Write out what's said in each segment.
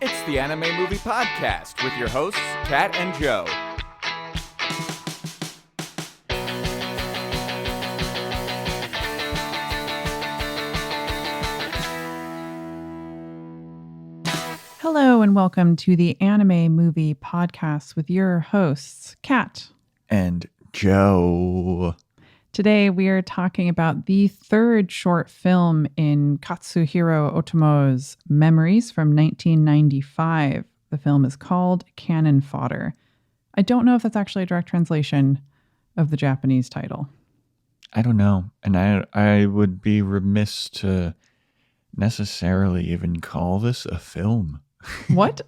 It's the Anime Movie Podcast with your hosts, Kat and Joe. Hello and welcome to the Anime Movie Podcast with your hosts, Kat and Joe. Today we are talking about the third short film in Katsuhiro Otomo's Memories from 1995. The film is called Cannon Fodder. I don't know if that's actually a direct translation of the Japanese title. I don't know. And I would be remiss to necessarily even call this a film. What?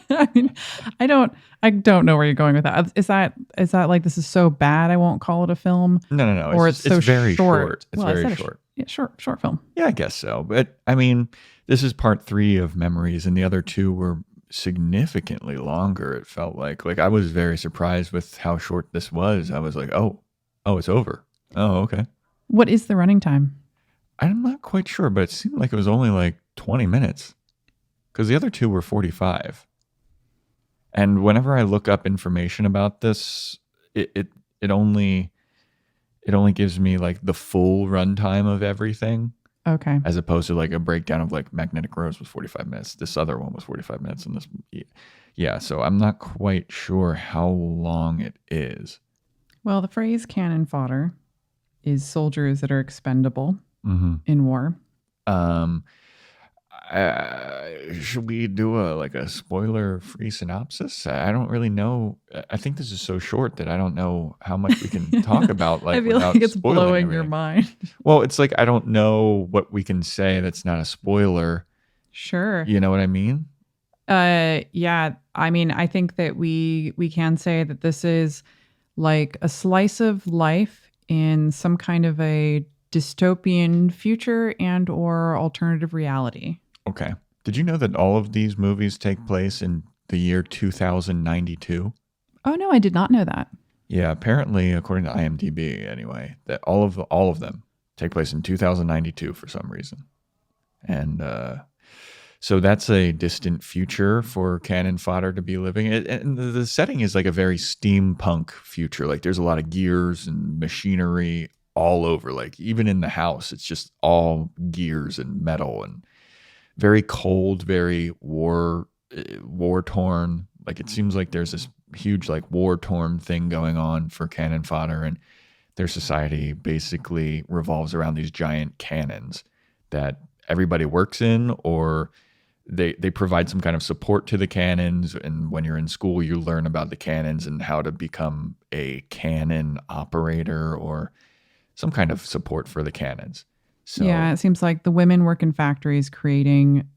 I mean, I don't know where you're going with that. Is that like this is so bad I won't call it a film? No. Or it's so very short. It's well, very short. Short film. Yeah, I guess so. But I mean, this is part 3 of Memories, and the other 2 were significantly longer. It felt like I was very surprised with how short this was. I was like, oh, it's over. Oh, okay. What is the running time? I'm not quite sure, but it seemed like it was only like 20 minutes. Because the other 2 were 45. And whenever I look up information about this, it only gives me like the full runtime of everything. Okay. As opposed to like a breakdown of like Magnetic Rose was 45 minutes. This other one was 45 minutes. And this, yeah. So I'm not quite sure how long it is. Well, the phrase cannon fodder is soldiers that are expendable in war. Should we do a spoiler-free synopsis? I don't really know. I think this is so short that I don't know how much we can talk about. I feel like it's blowing your mind. Well, it's like I don't know what we can say that's not a spoiler. Sure. You know what I mean? Yeah. I mean, I think that we can say that this is like a slice of life in some kind of a dystopian future and or alternative reality. Okay. Did you know that all of these movies take place in the year 2092? Oh, no, I did not know that. Yeah, apparently, according to IMDb anyway, that all of them take place in 2092 for some reason. And so that's a distant future for Cannon Fodder to be living. And the setting is like a very steampunk future. Like there's a lot of gears and machinery all over. Like even in the house, it's just all gears and metal and very cold, very war torn. Like it seems like there's this huge like war torn thing going on for Cannon Fodder, and their society basically revolves around these giant cannons that everybody works in, or they provide some kind of support to the cannons. And when you're in school, you learn about the cannons and how to become a cannon operator or some kind of support for the cannons. So, yeah, it seems like the women work in factories creating,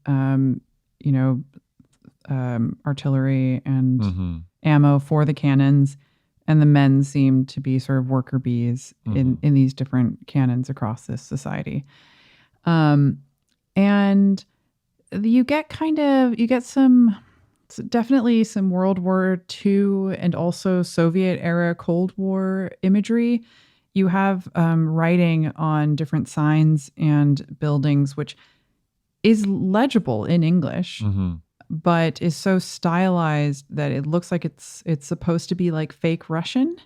artillery and ammo for the cannons, and the men seem to be sort of worker bees in these different cannons across this society. And you get definitely some World War II and also Soviet era Cold War imagery. You have writing on different signs and buildings, which is legible in English, but is so stylized that it looks like it's supposed to be like fake Russian.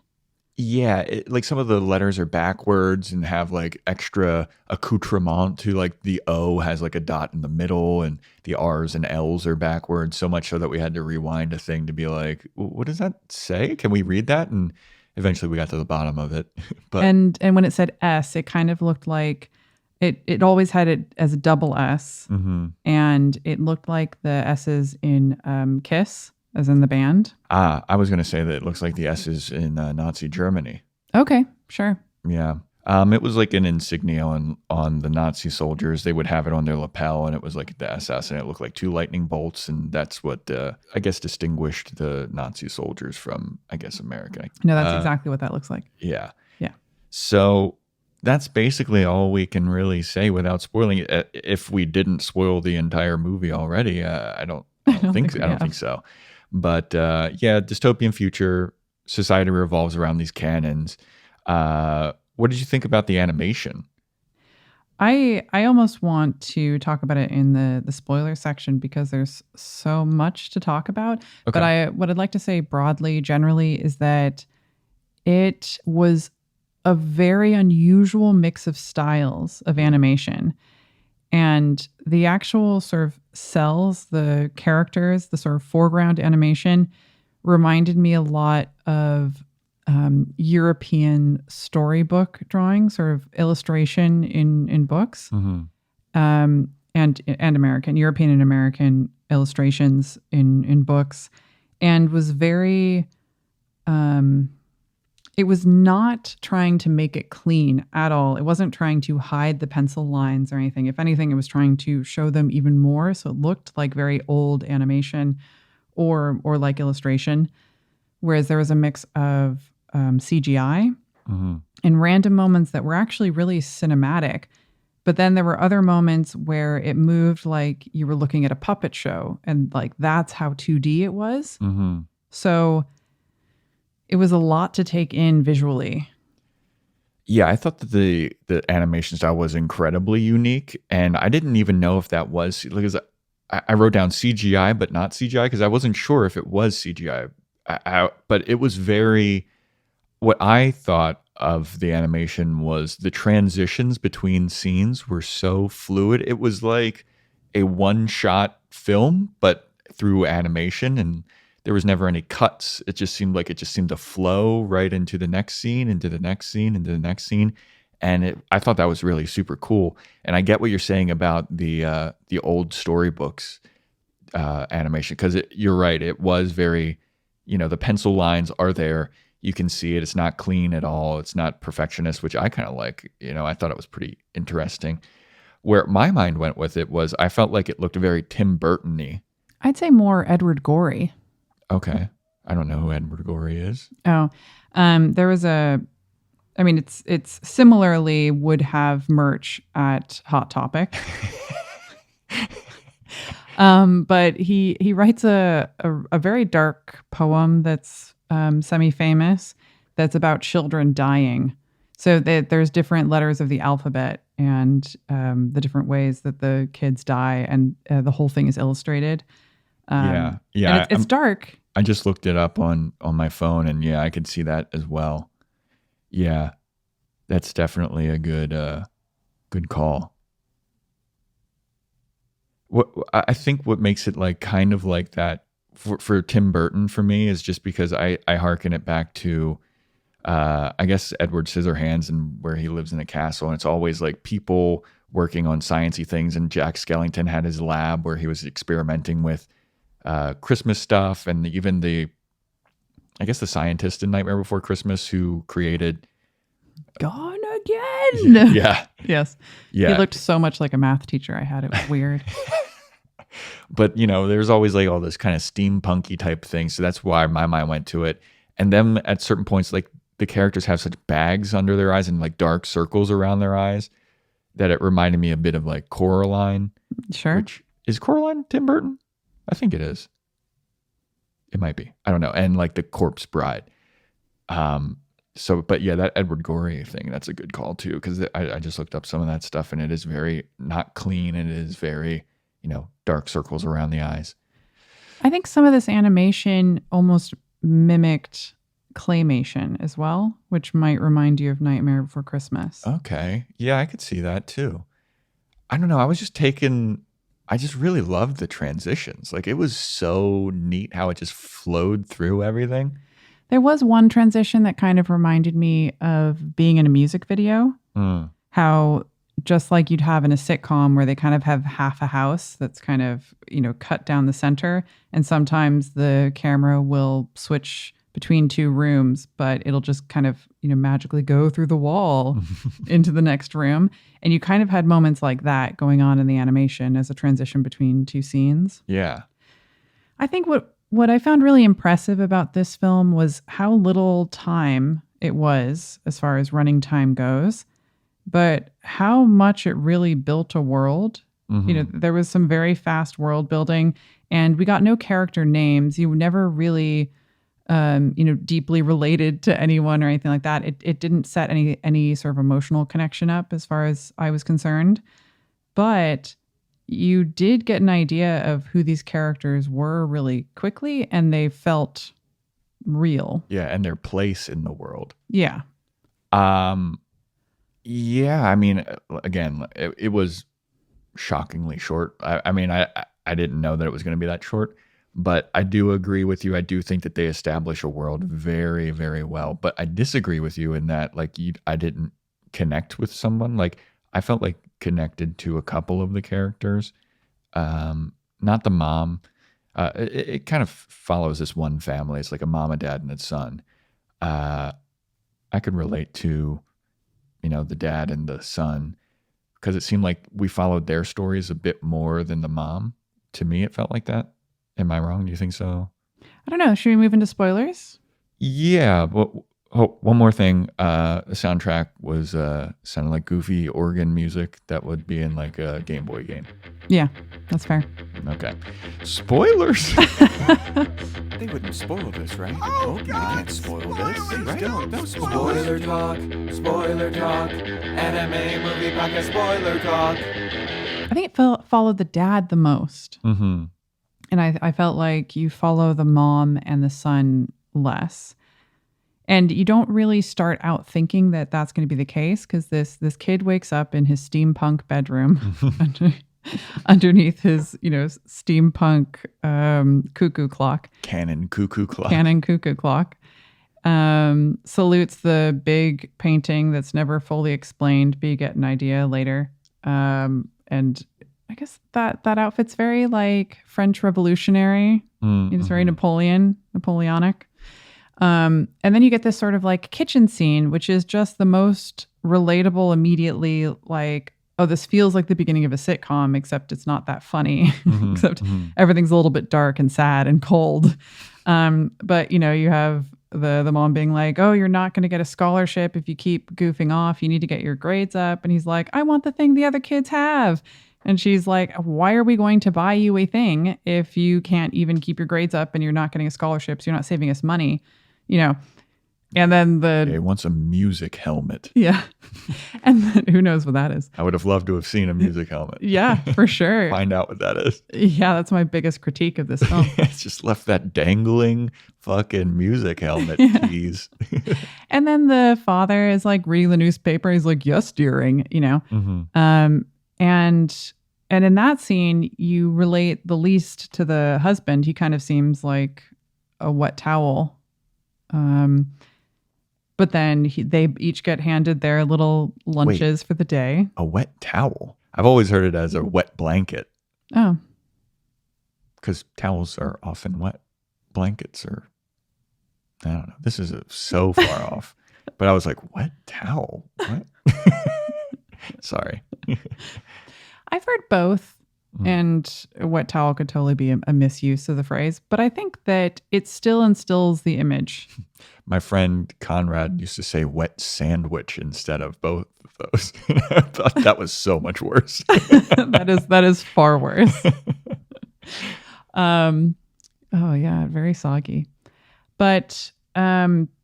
Yeah, like some of the letters are backwards and have like extra accoutrement to like the O has like a dot in the middle and the R's and L's are backwards, so much so that we had to rewind a thing to be like, what does that say? Can we read that? And eventually we got to the bottom of it. But and when it said S, it kind of looked like it always had it as a double S. And it looked like the S's in Kiss, as in the band. I was going to say that it looks like the S's in Nazi Germany. Okay, sure. Yeah. It was like an insignia on the Nazi soldiers. They would have it on their lapel, and it was like the SS, and it looked like 2 lightning bolts, and that's what I guess distinguished the Nazi soldiers from, I guess, America. No, that's exactly what that looks like. Yeah. Yeah. So that's basically all we can really say without spoiling it. If we didn't spoil the entire movie already, I don't think so. But dystopian future, society revolves around these cannons. What did you think about the animation? I almost want to talk about it in the spoiler section because there's so much to talk about. Okay. But what I'd like to say broadly, generally, is that it was a very unusual mix of styles of animation. And the actual sort of cells, the characters, the sort of foreground animation reminded me a lot of European storybook drawing, sort of illustration in books, and European and American illustrations in books, and was very. It was not trying to make it clean at all. It wasn't trying to hide the pencil lines or anything. If anything, it was trying to show them even more. So it looked like very old animation or like illustration. Whereas there was a mix of CGI and random moments that were actually really cinematic. But then there were other moments where it moved like you were looking at a puppet show, and like that's how 2D it was. So it was a lot to take in visually. Yeah, I thought that the animation style was incredibly unique, and I didn't even know if that was because I wrote down CGI, but not CGI because I wasn't sure if it was CGI. But it was very. What I thought of the animation was the transitions between scenes were so fluid. It was like a one-shot film, but through animation, and there was never any cuts. It just seemed to flow right into the next scene, into the next scene, into the next scene. And I thought that was really super cool. And I get what you're saying about the old storybooks animation, because you're right. It was very, the pencil lines are there. You can see it. It's not clean at all. It's not perfectionist, which I kind of like. I thought it was pretty interesting. Where my mind went with it was I felt like it looked very Tim Burton-y. I'd say more Edward Gorey. Okay. I don't know who Edward Gorey is. Oh, there was it's similarly would have merch at Hot Topic. But he writes a very dark poem that's semi-famous that's about children dying. So there's different letters of the alphabet and the different ways that the kids die, and the whole thing is illustrated. Yeah. And it's dark. I just looked it up on my phone, and yeah, I could see that as well. Yeah, that's definitely a good call. I think what makes it like kind of like that for Tim Burton for me is just because I hearken it back to I guess Edward Scissorhands, and where he lives in a castle, and it's always like people working on sciencey things, and Jack Skellington had his lab where he was experimenting with Christmas stuff, and even the scientist in Nightmare Before Christmas who created Gone Again. Yeah. Yes. Yeah. He looked so much like a math teacher I had. It was weird. But, there's always like all this kind of steampunky type thing. So that's why my mind went to it. And then at certain points, like the characters have such bags under their eyes and like dark circles around their eyes that it reminded me a bit of like Coraline. Sure. Which is Coraline Tim Burton? I think it is. It might be. I don't know. And like the Corpse Bride. But yeah, that Edward Gorey thing, that's a good call too, because I just looked up some of that stuff, and it is very not clean, and it is very, dark circles around the eyes. I think some of this animation almost mimicked claymation as well, which might remind you of Nightmare Before Christmas. Okay. Yeah, I could see that too. I don't know. I just really loved the transitions. Like, it was so neat how it just flowed through everything. There was one transition that kind of reminded me of being in a music video. How just like you'd have in a sitcom where they kind of have half a house that's kind of, cut down the center. And sometimes the camera will switch between two rooms, but it'll just kind of, magically go through the wall into the next room. And you kind of had moments like that going on in the animation as a transition between two scenes. Yeah. I think what I found really impressive about this film was how little time it was as far as running time goes, but how much it really built a world. There was some very fast world building, and we got no character names. You never really deeply related to anyone or anything like that. It didn't set any sort of emotional connection up as far as I was concerned. But you did get an idea of who these characters were really quickly, and they felt real. Yeah, and their place in the world. Yeah. Yeah, I mean, again, it was shockingly short. I mean, I didn't know that it was going to be that short, but I do agree with you. I do think that they establish a world very, very well. But I disagree with you in that, like, I didn't connect with someone. Like, I felt like connected to a couple of the characters, not the mom. It kind of follows this one family. It's like a mom, a dad, and a son. I could relate to, the dad and the son, because it seemed like we followed their stories a bit more than the mom. To me, it felt like that. Am I wrong? Do you think so? I don't know. Should we move into spoilers? Yeah. But one more thing. The soundtrack was sounded like goofy organ music that would be in like a Game Boy game. Yeah, that's fair. Okay. Spoilers. They wouldn't spoil this, right? Oh, They God. can't spoil this, Please right? don't spoil Spoiler this. talk, spoiler talk, anime movie podcast, spoiler talk. I think it followed the dad the most. Mm-hmm. And I felt like you follow the mom and the son less. And you don't really start out thinking that that's going to be the case, because this kid wakes up in his steampunk bedroom underneath his, steampunk cuckoo clock. Cannon cuckoo clock. Cannon cuckoo clock. Salutes the big painting that's never fully explained, but you get an idea later. And I guess that outfit's very like French Revolutionary. Mm-hmm. It's very Napoleonic. And then you get this sort of like kitchen scene, which is just the most relatable immediately. Like, oh, this feels like the beginning of a sitcom, except it's not that funny, Mm-hmm. except everything's a little bit dark and sad and cold. But you have the mom being like, oh, you're not going to get a scholarship if you keep goofing off. You need to get your grades up. And he's like, I want the thing the other kids have. And she's like, why are we going to buy you a thing if you can't even keep your grades up and you're not getting a scholarship, so you're not saving us money, And then He wants a music helmet. yeah. And then who knows what that is? I would have loved to have seen a music helmet. Yeah, for sure. Find out what that is. Yeah, that's my biggest critique of this film. It's just left that dangling fucking music helmet tease. And then the father is like reading the newspaper. He's like, yes, dearing, Mm-hmm. And in that scene, you relate the least to the husband. He kind of seems like a wet towel. But then they each get handed their little lunches for the day. A wet towel. I've always heard it as a wet blanket Oh, because towels are often wet. Blankets are, I don't know. This is so far off. But I was like, wet towel? What? Sorry. I've heard both. And a wet towel could totally be a misuse of the phrase. But I think that it still instills the image. My friend Conrad used to say wet sandwich instead of both of those. I thought that was so much worse. that is far worse. Oh yeah, very soggy. But so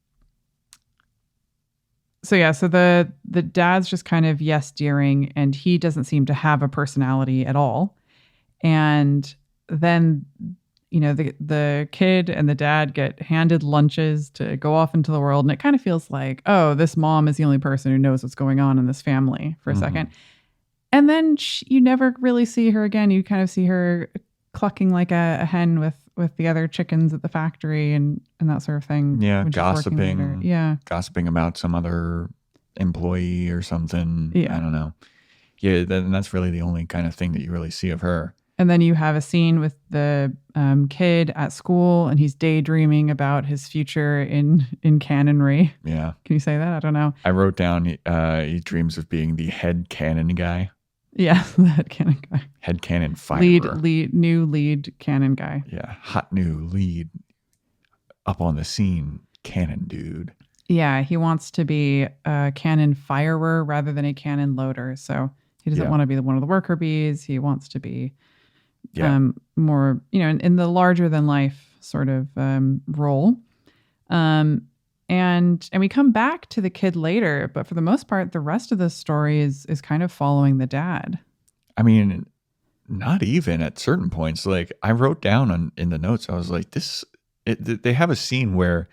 the dad's just kind of yes dearing, and he doesn't seem to have a personality at all. And then the kid and the dad get handed lunches to go off into the world, and it kind of feels like, oh, this mom is the only person who knows what's going on in this family for a second. And then you never really see her again. You kind of see her clucking like a hen with the other chickens at the factory and that sort of thing. Yeah, when she's working later. gossiping. Yeah. Gossiping about some other employee or something. Yeah. I don't know. Yeah, then that's really the only kind of thing that you really see of her. And then you have a scene with the kid at school, and he's daydreaming about his future in canonry. Yeah. Can you say that? I don't know. I wrote down he dreams of being the head cannon guy. Yeah, the head canon guy. Head cannon firer. New lead canon guy. Yeah, hot new lead up on the scene cannon dude. Yeah, he wants to be a cannon firer rather than a cannon loader. So he doesn't want to be one of the worker bees. He wants to be more, in the larger than life sort of role. And we come back to the kid later, but for the most part, the rest of the story is kind of following the dad. I mean, not even at certain points. Like I wrote down in the notes, I was like, they have a scene where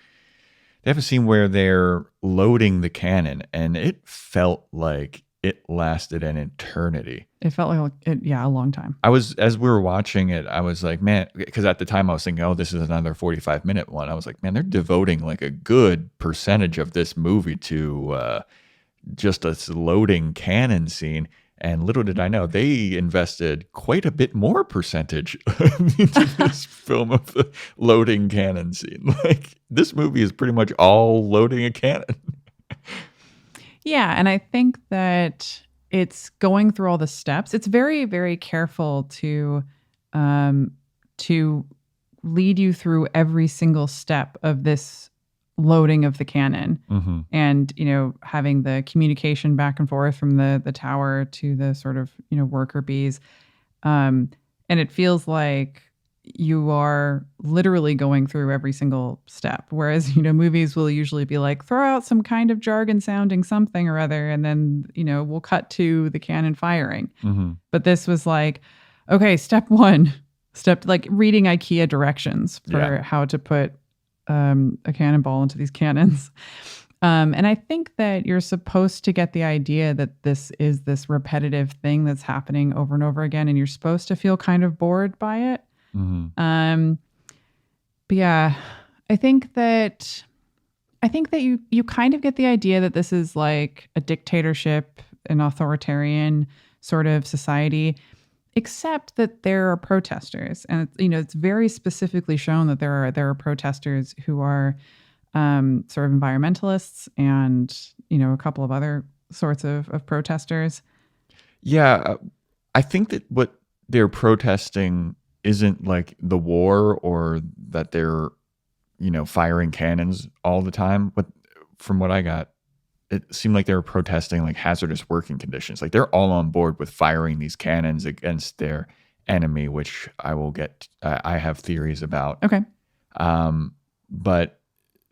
they're loading the cannon, and it felt like it lasted an eternity. It felt like a long time. As we were watching it, I was like, man, because at the time I was thinking, oh, this is another 45-minute one. I was like, man, they're devoting like a good percentage of this movie to just a loading cannon scene. And little did I know, they invested quite a bit more percentage into this film of the loading cannon scene. Like this movie is pretty much all loading a cannon. Yeah, and I think that it's going through all the steps. It's very, very careful to lead you through every single step of this loading of the cannon, and having the communication back and forth from the tower to the sort of worker bees, and it feels like you are literally going through every single step. Whereas, movies will usually be like, throw out some kind of jargon sounding something or other, and then, we'll cut to the cannon firing. But this was like, okay, step one, like reading IKEA directions for how to put a cannonball into these cannons. And I think that you're supposed to get the idea that this is this repetitive thing that's happening over and over again, and you're supposed to feel kind of bored by it. But yeah, I think that you kind of get the idea that this is like a dictatorship, an authoritarian sort of society, except that there are protesters, and it's very specifically shown that there are protesters who are sort of environmentalists and a couple of other sorts of protesters. Yeah, I think that what they're protesting isn't like the war or that they're, firing cannons all the time. But from what I got, it seemed like they were protesting like hazardous working conditions. Like they're all on board with firing these cannons against their enemy, which I have theories about. Okay. But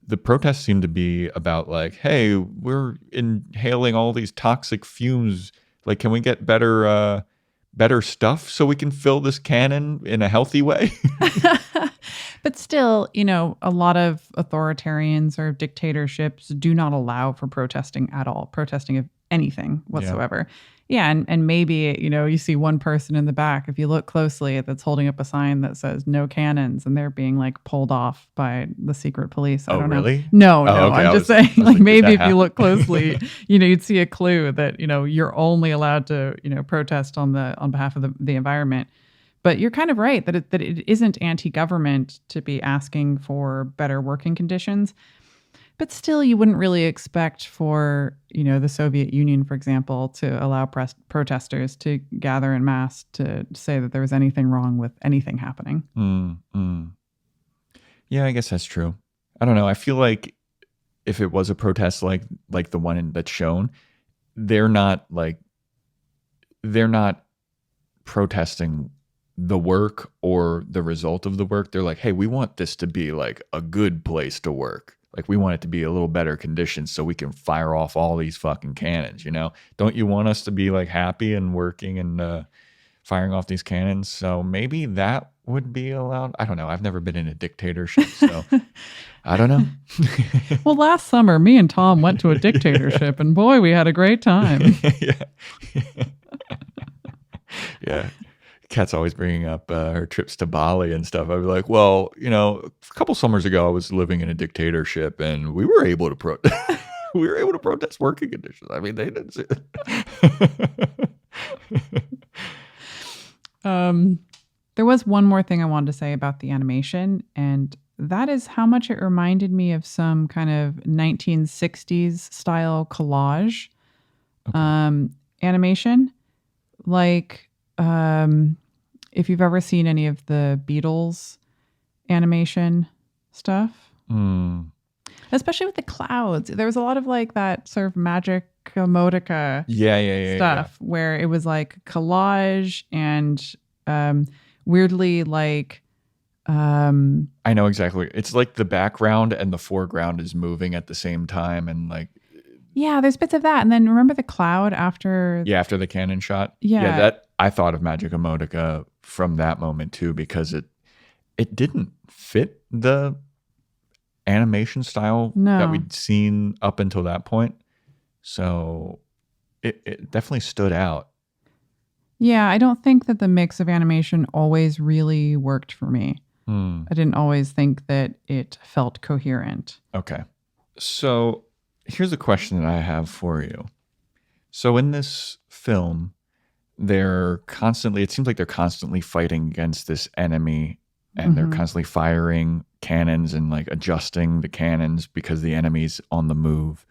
the protests seem to be about like, hey, we're inhaling all these toxic fumes. Like, can we get better stuff so we can fill this cannon in a healthy way? But still, a lot of authoritarians or dictatorships do not allow for protesting at all, protesting of anything whatsoever. Yeah, and maybe, you see one person in the back, if you look closely, that's holding up a sign that says no cannons, and they're being like pulled off by the secret police. I don't really? know. No, okay. I'm just saying, like maybe if you look closely, happen? You'd see a clue that, you're only allowed to, protest on behalf of the environment. But you're kind of right that it isn't anti-government to be asking for better working conditions. But still, you wouldn't really expect for, the Soviet Union, for example, to allow protesters to gather en masse to say that there was anything wrong with anything happening. Yeah, I guess that's true. I don't know. I feel like if it was a protest like the one that's shown, they're not protesting the work or the result of the work. They're like, hey, we want this to be like a good place to work. Like we want it to be a little better conditions so we can fire off all these fucking cannons, Don't you want us to be like happy and working and firing off these cannons? So maybe that would be allowed. I don't know. I've never been in a dictatorship, so I don't know. Well, last summer, me and Tom went to a dictatorship, and boy, we had a great time. Yeah. Kat's always bringing up her trips to Bali and stuff. I'd be like, well, a couple summers ago, I was living in a dictatorship, and we were able to protest. We were able to protest working conditions. I mean, they didn't see it. There was one more thing I wanted to say about the animation, and that is how much it reminded me of some kind of 1960s style collage animation. Like, if you've ever seen any of the Beatles animation stuff, especially with the clouds, there was a lot of like that sort of magic emotica stuff where it was like collage and weirdly like I know exactly. It's like the background and the foreground is moving at the same time, and like Yeah, there's bits of that. And then remember the cloud after? yeah, after the cannon shot. Yeah. That I thought of Magic Emotica from that moment too, because it didn't fit the animation style No. that we'd seen up until that point. So it definitely stood out. Yeah, I don't think that the mix of animation always really worked for me. I didn't always think that it felt coherent. Okay. So here's a question that I have for you. So in this film, it seems like they're constantly fighting against this enemy, and they're constantly firing cannons and like adjusting the cannons because the enemy's on the move.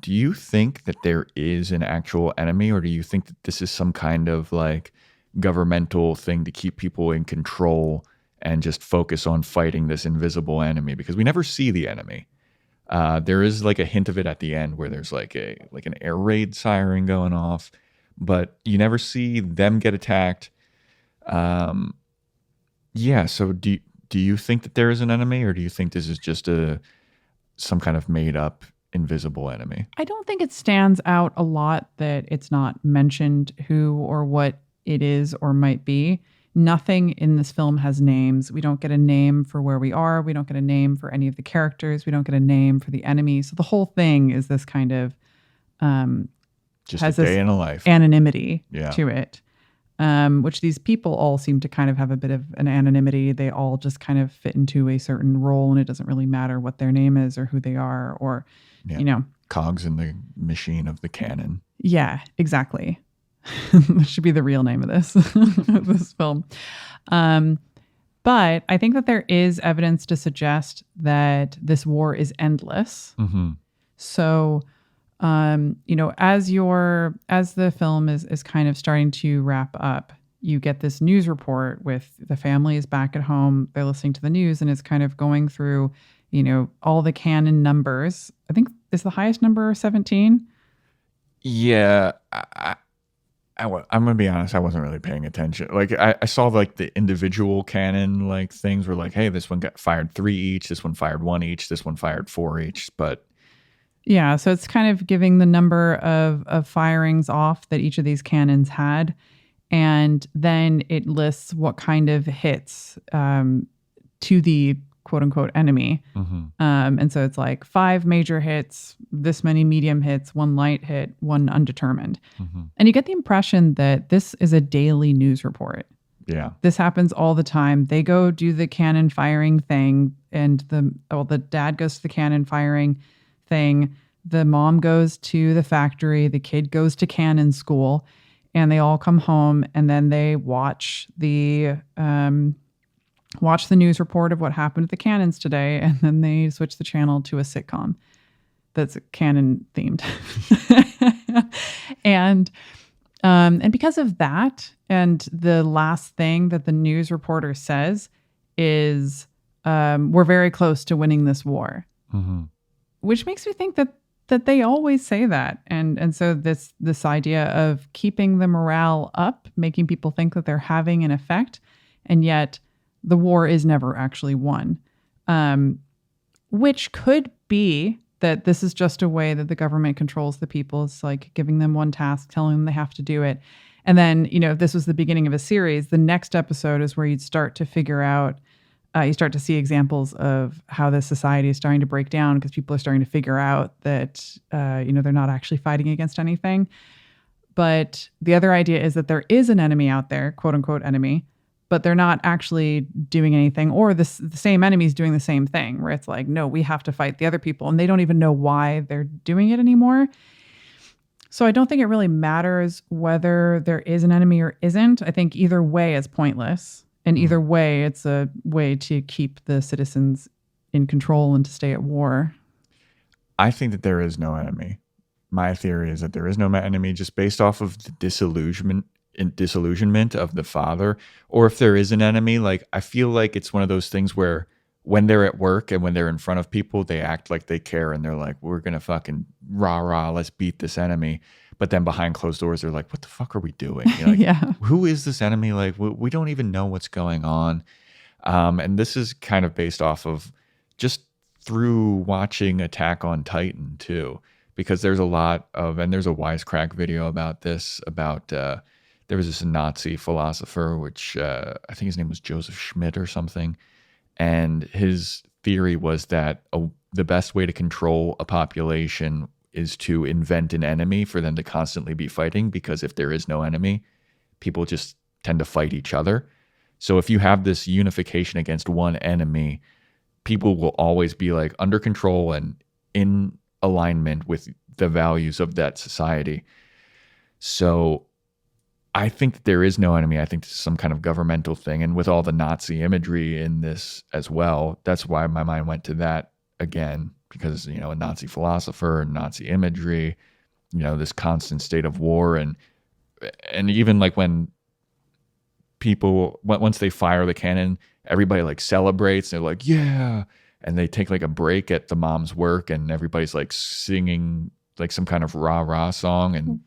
Do you think that there is an actual enemy, or do you think that this is some kind of like governmental thing to keep people in control and just focus on fighting this invisible enemy? Because we never see the enemy. There is like a hint of it at the end where there's like an air raid siren going off, but you never see them get attacked. Yeah. So do you think that there is an enemy, or do you think this is just some kind of made up invisible enemy? I don't think it stands out a lot that it's not mentioned who or what it is or might be. Nothing in this film has names. We don't get a name for where we are. We don't get a name for any of the characters. We don't get a name for the enemy. So the whole thing is this kind of Just has a day this in a life. anonymity Yeah. to it, which these people all seem to kind of have a bit of an anonymity. They all just kind of fit into a certain role, and it doesn't really matter what their name is or who they are, or, Yeah. you know. Cogs in the machine of the cannon. Yeah, exactly. That should be the real name of this of this film. But I think that there is evidence to suggest that this war is endless. Mm-hmm. So, as the film is kind of starting to wrap up, you get this news report with the family is back at home. They're listening to the news, and it's kind of going through, all the canon numbers. I think is the highest number 17. Yeah. I'm going to be honest, I wasn't really paying attention. Like I saw like the individual cannon like things were like, hey, this one got fired 3 each, this one fired 1 each, this one fired 4 each. But yeah, so it's kind of giving the number of firings off that each of these cannons had. And then it lists what kind of hits to the quote unquote enemy. And so it's like 5 major hits, this many medium hits, 1 light hit, 1 undetermined. And you get the impression that this is a daily news report. yeah. This happens all the time. They go do the cannon firing thing, and the dad goes to the cannon firing thing. The mom goes to the factory. The kid goes to cannon school, and they all come home, and then they watch the news report of what happened at the cannons today, and then they switch the channel to a sitcom that's canon themed. And because of that, and the last thing that the news reporter says is, we're very close to winning this war, which makes me think that they always say that. And so this idea of keeping the morale up, making people think that they're having an effect, and yet the war is never actually won, which could be that this is just a way that the government controls the people. It's like giving them one task, telling them they have to do it. And then, if this was the beginning of a series, the next episode is where you'd start to figure out, you start to see examples of how the society is starting to break down because people are starting to figure out that, they're not actually fighting against anything. But the other idea is that there is an enemy out there, quote unquote enemy, but they're not actually doing anything, or the same enemy is doing the same thing, where it's like, no, we have to fight the other people, and they don't even know why they're doing it anymore. So I don't think it really matters whether there is an enemy or isn't. I think either way is pointless, and either way, it's a way to keep the citizens in control and to stay at war. I think that there is no enemy. My theory is that there is no enemy, just based off of the disillusionment of the father. Or if there is an enemy, like I feel like it's one of those things where when they're at work and when they're in front of people, they act like they care, and they're like, we're gonna fucking rah, let's beat this enemy. But then behind closed doors, they're like, what the fuck are we doing? Like, Yeah. who is this enemy? Like, we don't even know what's going on. And this is kind of based off of just through watching Attack on Titan too, because there's a lot of, and there's a wisecrack video about this, about there was this Nazi philosopher, which I think his name was Joseph Schmitt or something. And his theory was that the best way to control a population is to invent an enemy for them to constantly be fighting, because if there is no enemy, people just tend to fight each other. So if you have this unification against one enemy, people will always be like under control and in alignment with the values of that society. So I think that there is no enemy. I think this is some kind of governmental thing. And with all the Nazi imagery in this as well, that's why my mind went to that again, because, you know, a Nazi philosopher, Nazi imagery, you know, this constant state of war. And even like when people, once they fire the cannon, everybody like celebrates. They're like, yeah. And they take like a break at the mom's work and everybody's like singing like some kind of rah-rah song. And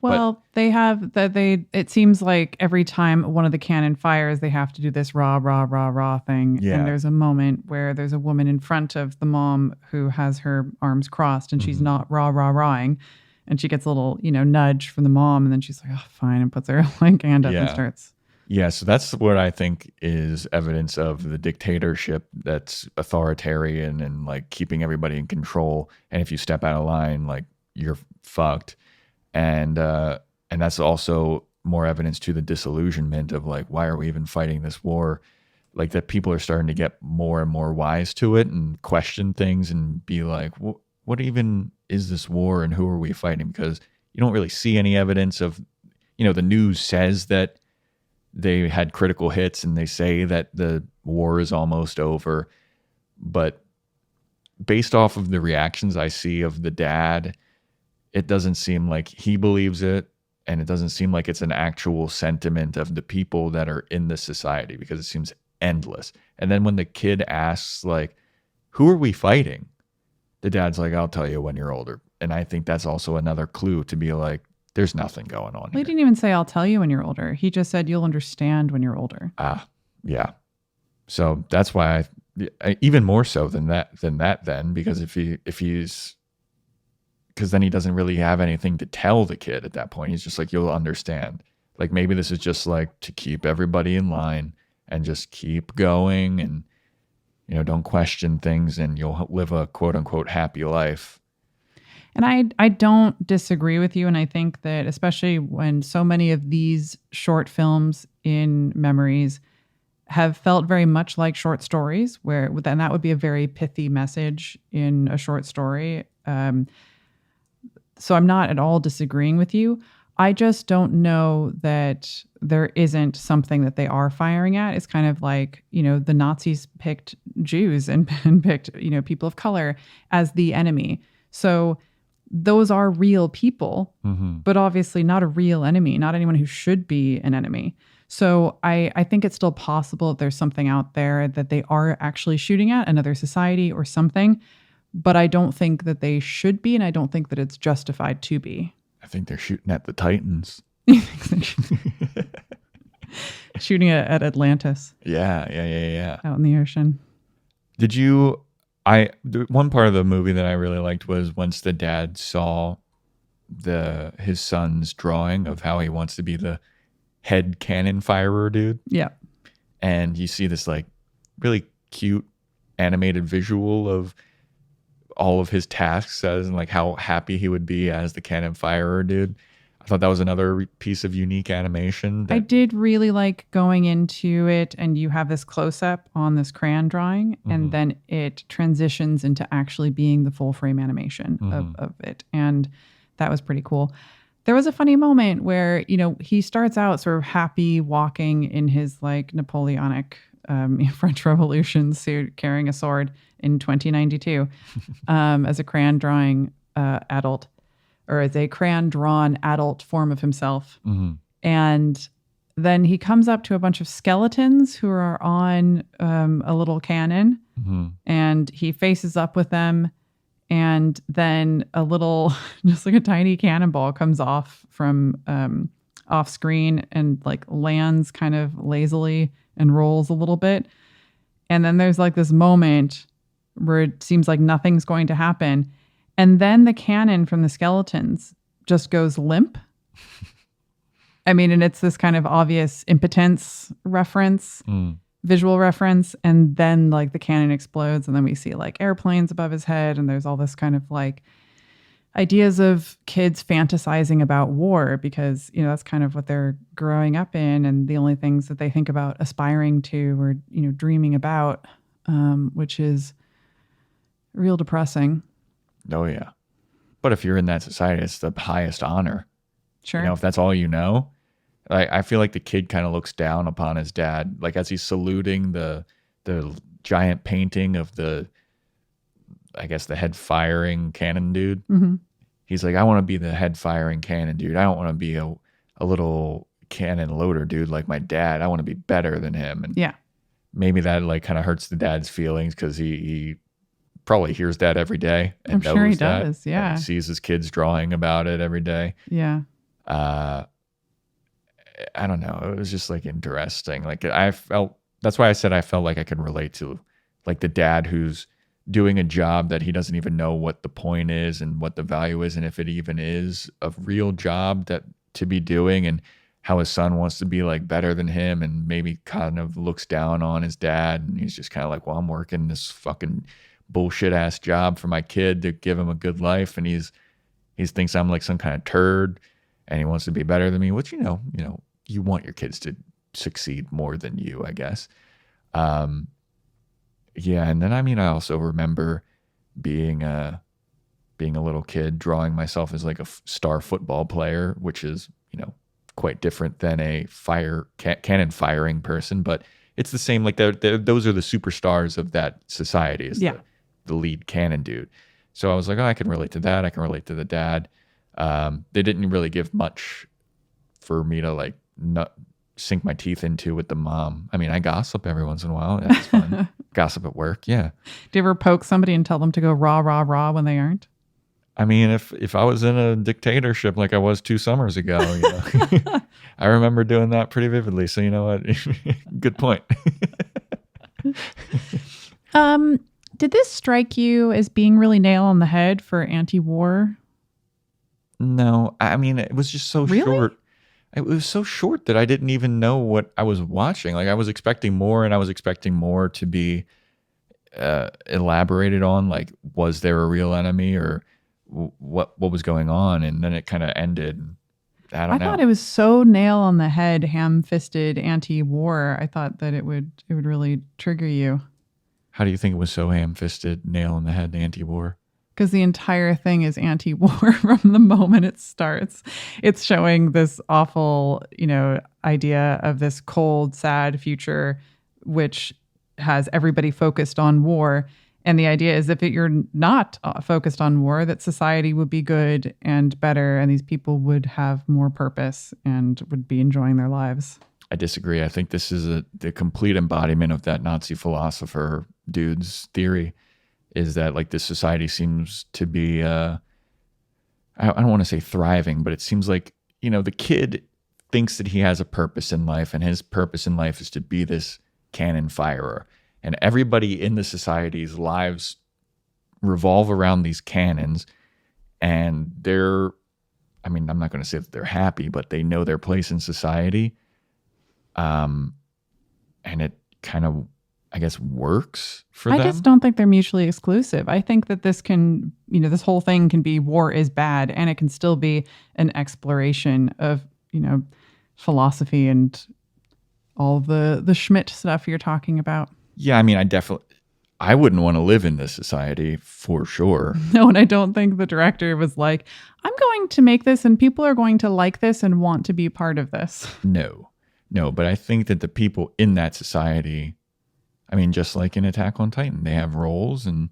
they have that it seems like every time one of the cannon fires, they have to do this rah, rah, rah, rah thing. Yeah. And there's a moment where there's a woman in front of the mom who has her arms crossed and she's not rah, rah, rahing. And she gets a little, you know, nudge from the mom. And then she's like, oh, fine. And puts her like hand up and starts. Yeah, so that's what I think is evidence of the dictatorship that's authoritarian and like keeping everybody in control. And if you step out of line, like you're fucked. And that's also more evidence to the disillusionment of like, why are we even fighting this war? Like that people are starting to get more and more wise to it and question things and be like, what even is this war and who are we fighting? Because you don't really see any evidence of, you know, the news says that they had critical hits and they say that the war is almost over. But based off of the reactions I see of the dad, it doesn't seem like he believes it. And it doesn't seem like it's an actual sentiment of the people that are in this society, because it seems endless. And then when the kid asks, like, who are we fighting? The dad's like, I'll tell you when you're older. And I think that's also another clue to be like, there's nothing going on here. He didn't even say, I'll tell you when you're older. He just said, you'll understand when you're older. Yeah. So that's why I even more so than that, because because then he doesn't really have anything to tell the kid at that point. He's just like, you'll understand. Like maybe this is just like to keep everybody in line and just keep going and, you know, don't question things and you'll live a quote unquote happy life. And I don't disagree with you. And I think that especially when so many of these short films in memories have felt very much like short stories, and that would be a very pithy message in a short story. So I'm not at all disagreeing with you. I just don't know that there isn't something that they are firing at. It's kind of like, you know, the Nazis picked Jews and picked, you know, people of color as the enemy. So those are real people, but obviously not a real enemy, not anyone who should be an enemy. So I think it's still possible that there's something out there that they are actually shooting at, another society or something, but I don't think that they should be, and I don't think that it's justified to be. I think they're shooting at the Titans. Shooting at Atlantis. Yeah. Out in the ocean. Did you... one part of the movie that I really liked was once the dad saw his son's drawing of how he wants to be the head cannon firer dude. Yeah. And you see this like really cute animated visual of all of his tasks as and like how happy he would be as the cannon firer dude. I thought that was another piece of unique animation. I did really like going into it, and you have this close-up on this crayon drawing, and then it transitions into actually being the full frame animation of it. And that was pretty cool. There was a funny moment where, you know, he starts out sort of happy walking in his like Napoleonic French Revolution suit, carrying a sword in 2092 as a crayon drawing adult. Or as a crayon-drawn adult form of himself. And then he comes up to a bunch of skeletons who are on a little cannon, and he faces up with them, and then just like a tiny cannonball comes off from off screen and like lands kind of lazily and rolls a little bit. And then there's like this moment where it seems like nothing's going to happen. And then the cannon from the skeletons just goes limp. I mean, and it's this kind of obvious impotence reference, visual reference. And then like the cannon explodes and then we see like airplanes above his head. And there's all this kind of like ideas of kids fantasizing about war because, you know, that's kind of what they're growing up in. And the only things that they think about aspiring to or, you know, dreaming about, which is real depressing. Oh, yeah. But if you're in that society, it's the highest honor. Sure. You know, if that's all you know, I feel like the kid kind of looks down upon his dad, like as he's saluting the giant painting of the head firing cannon dude. Mm-hmm. He's like, I want to be the head firing cannon dude. I don't want to be a little cannon loader dude like my dad. I want to be better than him. And yeah, maybe that like kind of hurts the dad's feelings because he probably hears that every day. And I'm sure he knows that, does. Yeah. and he sees his kids drawing about it every day. Yeah. I don't know. It was just like interesting. Like that's why I said I felt like I could relate to like the dad who's doing a job that he doesn't even know what the point is and what the value is. And if it even is a real job that to be doing and how his son wants to be like better than him and maybe kind of looks down on his dad. And he's just kind of like, well, I'm working this fucking bullshit ass job for my kid to give him a good life. And he thinks I'm like some kind of turd and he wants to be better than me, which, you know, you want your kids to succeed more than you, I guess. Yeah. And then, I mean, I also remember being a little kid, drawing myself as like a star football player, which is, you know, quite different than a cannon firing person, but it's the same. Like those are the superstars of that society. Is the lead cannon dude. So I was like, oh, I can relate to that. I can relate to the dad. They didn't really give much for me to like not sink my teeth into with the mom. I mean, I gossip every once in a while. That's fun. Gossip at work. Yeah. Do you ever poke somebody and tell them to go rah, rah, rah when they aren't? I mean, if I was in a dictatorship like I was 2 summers ago, you know, I remember doing that pretty vividly. So you know what? Good point. Did this strike you as being really nail on the head for anti-war? No, I mean, it was just so short. It was so short that I didn't even know what I was watching. Like I was expecting more, and I was expecting more to be elaborated on. Like, was there a real enemy, or what was going on? And then it kind of ended. I thought it was so nail on the head, ham-fisted anti-war. I thought that it would really trigger you. How do you think it was so ham-fisted, nail on the head, anti-war? Because the entire thing is anti-war from the moment it starts. It's showing this awful, you know, idea of this cold, sad future, which has everybody focused on war. And the idea is if you're not focused on war, that society would be good and better, and these people would have more purpose and would be enjoying their lives. I disagree. I think this is the complete embodiment of that Nazi philosopher dude's theory. Is that like this society seems to be, I don't want to say thriving, but it seems like, you know, the kid thinks that he has a purpose in life, and his purpose in life is to be this cannon firer. And everybody in the society's lives revolve around these cannons. And I mean, I'm not going to say that they're happy, but they know their place in society. And it kind of, I guess, works for them. I just don't think they're mutually exclusive. I think that this can, you know, this whole thing can be war is bad, and it can still be an exploration of, you know, philosophy and all the Schmitt stuff you're talking about. Yeah, I mean, I wouldn't want to live in this society for sure. No, and I don't think the director was like, I'm going to make this and people are going to like this and want to be part of this. No, but I think that the people in that society, I mean, just like in Attack on Titan, they have roles and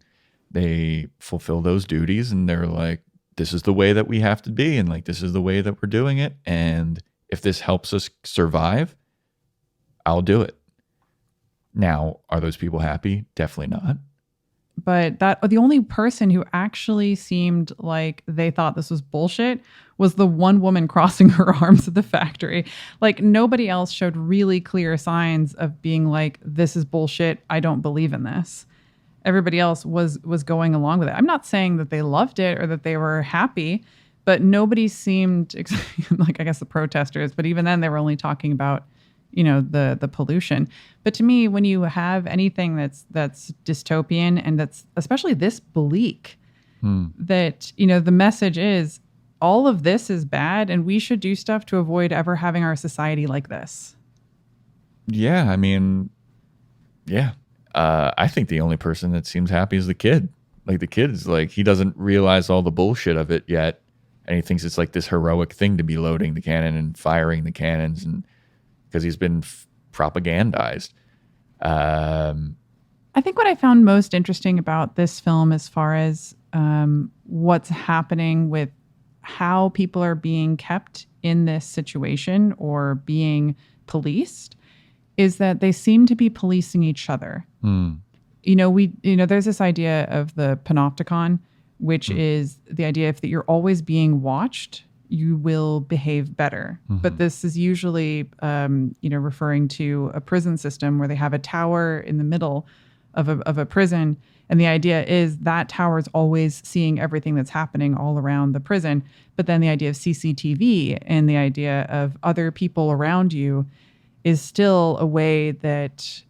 they fulfill those duties, and they're like, this is the way that we have to be, and like, this is the way that we're doing it. And if this helps us survive, I'll do it. Now, are those people happy? Definitely not. but that the only person who actually seemed like they thought this was bullshit was the one woman crossing her arms at the factory. Like nobody else showed really clear signs of being like, this is bullshit. I don't believe in this. Everybody else was going along with it. I'm not saying that they loved it or that they were happy, but nobody seemed like, I guess the protesters, but even then they were only talking about, the pollution. But to me, when you have anything that's dystopian and that's especially this bleak, that, the message is all of this is bad and we should do stuff to avoid ever having our society like this. Yeah. I mean, yeah. I think the only person that seems happy is the kid. Like the kid is like, he doesn't realize all the bullshit of it yet. And he thinks it's like this heroic thing to be loading the cannon and firing the cannons, and because he's been propagandized. I think what I found most interesting about this film, as far as what's happening with how people are being kept in this situation or being policed, is that they seem to be policing each other. There's this idea of the panopticon, which is the idea that you're always being watched, you will behave better. But this is usually, referring to a prison system where they have a tower in the middle of a prison. And the idea is that tower is always seeing everything that's happening all around the prison. But then the idea of CCTV and the idea of other people around you is still a way that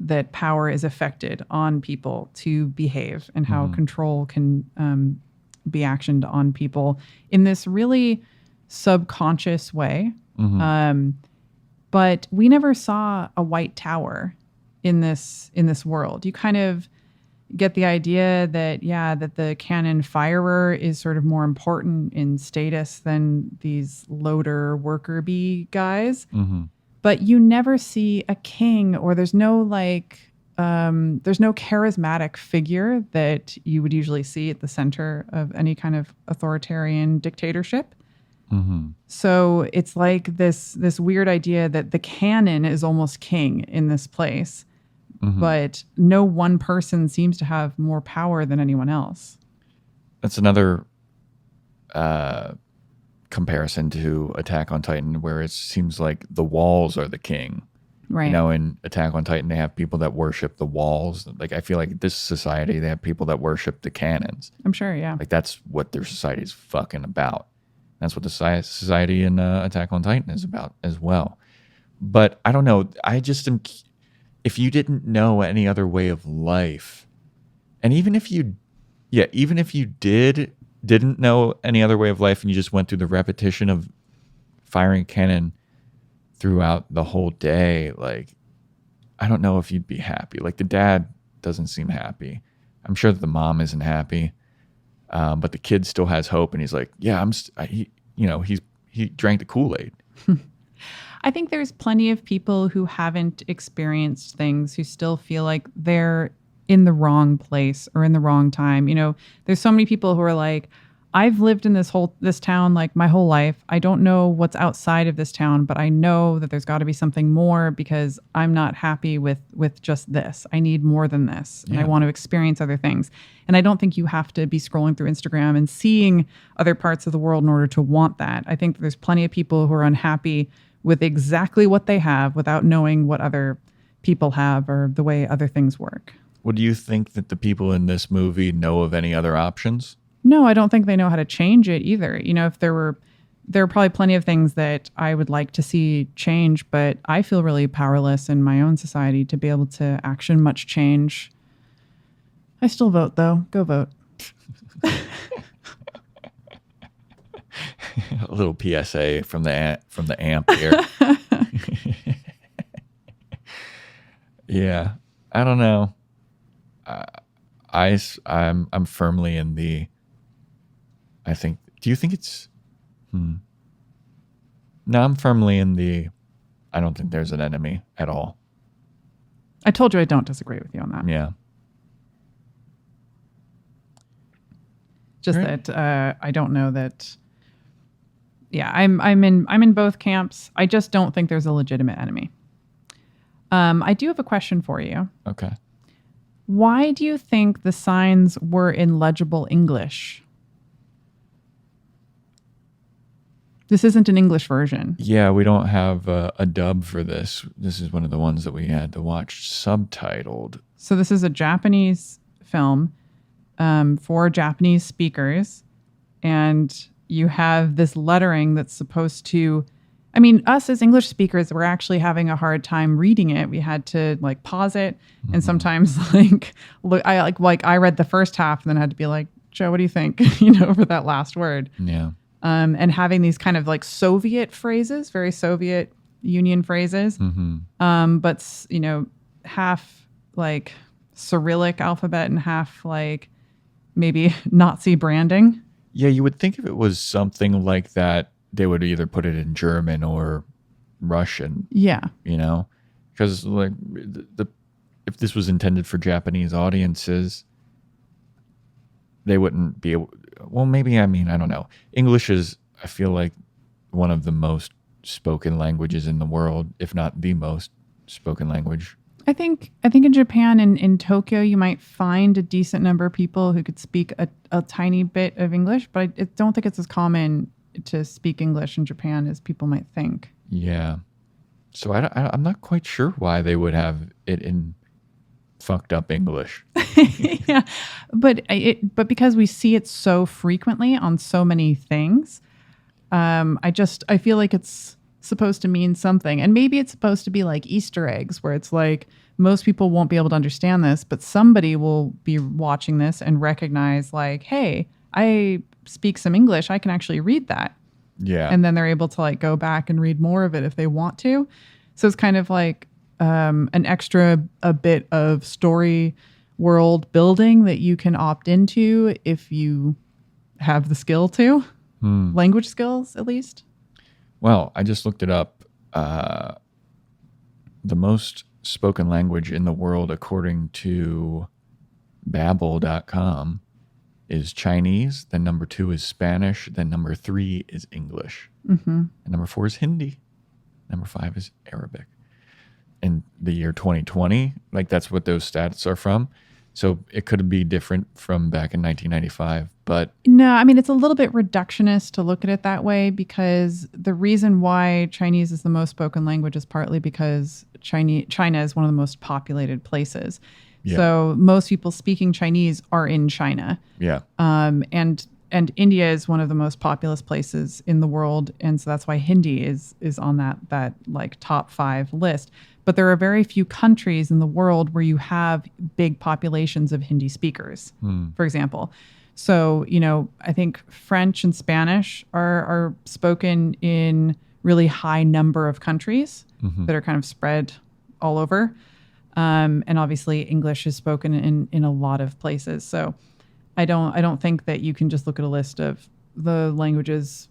that power is affected on people to behave, and how control can be actioned on people in this really subconscious way. But we never saw a white tower in this world. You kind of get the idea that, that the cannon firer is sort of more important in status than these loader worker bee guys. But you never see a king, or there's no charismatic figure that you would usually see at the center of any kind of authoritarian dictatorship. So it's like this weird idea that the cannon is almost king in this place, but no one person seems to have more power than anyone else. That's another comparison to Attack on Titan, where it seems like the walls are the king. Right. In Attack on Titan, they have people that worship the walls. Like, I feel like this society, they have people that worship the cannons. I'm sure, yeah. Like, that's what their society is fucking about. That's what the society in Attack on Titan is about as well. But I don't know. I just am... If you didn't know any other way of life, and even if you didn't know any other way of life, and you just went through the repetition of firing a cannon throughout the whole day, like, I don't know if you'd be happy. Like, the dad doesn't seem happy. I'm sure that the mom isn't happy, but the kid still has hope, and he's like, yeah, he drank the Kool-Aid. I think there's plenty of people who haven't experienced things who still feel like they're in the wrong place or in the wrong time. There's so many people who are like, I've lived in this town like my whole life. I don't know what's outside of this town, but I know that there's got to be something more, because I'm not happy with just this. I need more than this. And I want to experience other things. And I don't think you have to be scrolling through Instagram and seeing other parts of the world in order to want that. I think there's plenty of people who are unhappy with exactly what they have without knowing what other people have or the way other things work. Well, do you think that the people in this movie know of any other options? No, I don't think they know how to change it either. If there are probably plenty of things that I would like to see change, but I feel really powerless in my own society to be able to action much change. I still vote, though. Go vote. A little PSA from the amp here. Yeah, I don't know. I'm firmly in the. I think. Do you think it's? No, I'm firmly in the. I don't think there's an enemy at all. I told you I don't disagree with you on that. Yeah. Just right. That I don't know that. Yeah, I'm in both camps. I just don't think there's a legitimate enemy. I do have a question for you. Okay. Why do you think the signs were in legible English? This isn't an English version. Yeah, we don't have a dub for this. This is one of the ones that we had to watch subtitled. So this is a Japanese film for Japanese speakers. And you have this lettering that's supposed to, I mean, us as English speakers, we're actually having a hard time reading it. We had to like pause it. And sometimes like, look, I read the first half and then had to be like, Joe, what do you think? For that last word. Yeah. And having these kind of like Soviet phrases, very Soviet Union phrases, but half like Cyrillic alphabet and half like maybe Nazi branding. Yeah, you would think if it was something like that, they would either put it in German or Russian. Yeah. Because like if this was intended for Japanese audiences, they wouldn't be able. Well, maybe, I don't know. English is, I feel like, one of the most spoken languages in the world, if not the most spoken language. I think in Japan and in Tokyo, you might find a decent number of people who could speak a tiny bit of English, but I don't think it's as common to speak English in Japan as people might think. Yeah. So I'm not quite sure why they would have it in fucked up English. Yeah, but because we see it so frequently on so many things, I feel like it's supposed to mean something, and maybe it's supposed to be like Easter eggs, where it's like most people won't be able to understand this, but somebody will be watching this and recognize like, hey, I speak some English, I can actually read that. Yeah, and then they're able to like go back and read more of it if they want to. So it's kind of like an extra a bit of story world building that you can opt into if you have the skill to, language skills at least. Well, I just looked it up. The most spoken language in the world, according to Babbel.com, is Chinese. Then number 2 is Spanish. Then number 3 is English. And number 4 is Hindi. Number 5 is Arabic. In the year 2020, like that's what those stats are from. So it could be different from back in 1995, but no, it's a little bit reductionist to look at it that way, because the reason why Chinese is the most spoken language is partly because China is one of the most populated places. Yeah. So most people speaking Chinese are in China. Yeah. And India is one of the most populous places in the world, and so that's why Hindi is on that like top 5 list. But there are very few countries in the world where you have big populations of Hindi speakers, for example. So, I think French and Spanish are spoken in really high number of countries that are kind of spread all over. And obviously English is spoken in a lot of places. So I don't think that you can just look at a list of the languages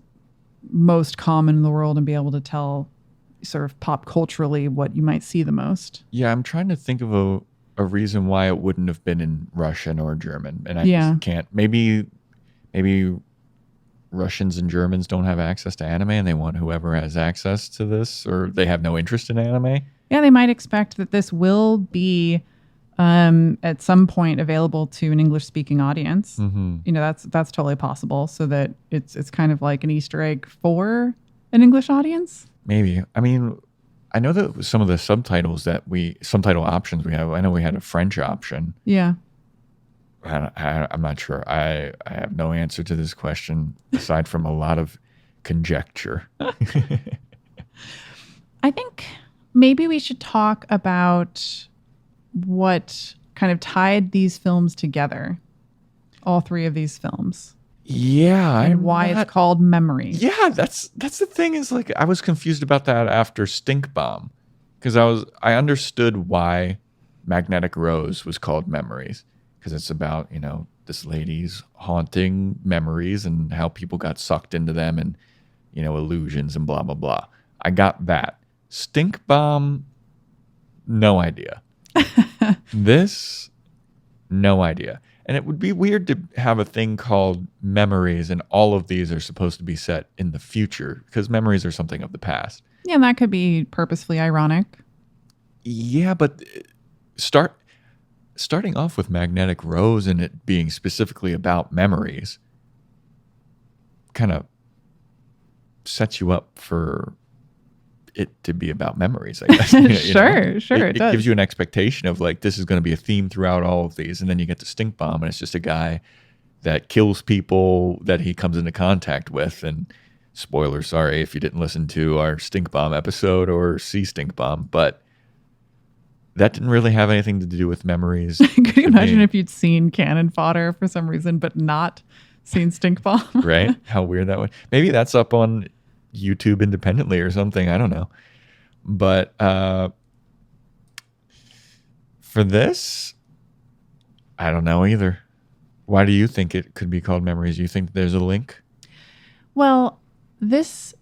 most common in the world and be able to tell sort of pop culturally what you might see the most. Yeah, I'm trying to think of a reason why it wouldn't have been in Russian or German, and I just can't. Maybe Russians and Germans don't have access to anime, and they want whoever has access to this, or they have no interest in anime. Yeah, they might expect that this will be at some point available to an English-speaking audience. That's totally possible. So that it's kind of like an Easter egg for an English audience. Maybe. I know that some of the subtitle options we have. I know we had a French option. Yeah. I'm not sure. I have no answer to this question aside from a lot of conjecture. I think maybe we should talk about what kind of tied these films together, all 3 of these films. Yeah. And why it's called Memory. Yeah, that's the thing, is like I was confused about that after Stink Bomb, because I understood why Magnetic Rose was called Memories, because it's about, this lady's haunting memories and how people got sucked into them and, illusions and blah, blah, blah. I got that. Stink Bomb, no idea. This, no idea. And it would be weird to have a thing called Memories, and all of these are supposed to be set in the future, because memories are something of the past. Yeah, and that could be purposefully ironic. Yeah, but starting off with Magnetic Rose and it being specifically about memories kind of sets you up for it to be about memories, I guess. Sure, it does. It gives you an expectation of like, this is going to be a theme throughout all of these. And then you get to Stink Bomb and it's just a guy that kills people that he comes into contact with. And spoiler, sorry if you didn't listen to our Stink Bomb episode or see Stink Bomb, but that didn't really have anything to do with memories. Could you imagine if you'd seen Cannon Fodder for some reason, but not seen Stink Bomb? Right? How weird that would. Maybe that's up on YouTube independently or something. I don't know. But for this, I don't know either. Why do you think it could be called Memories? You think there's a link? Well, this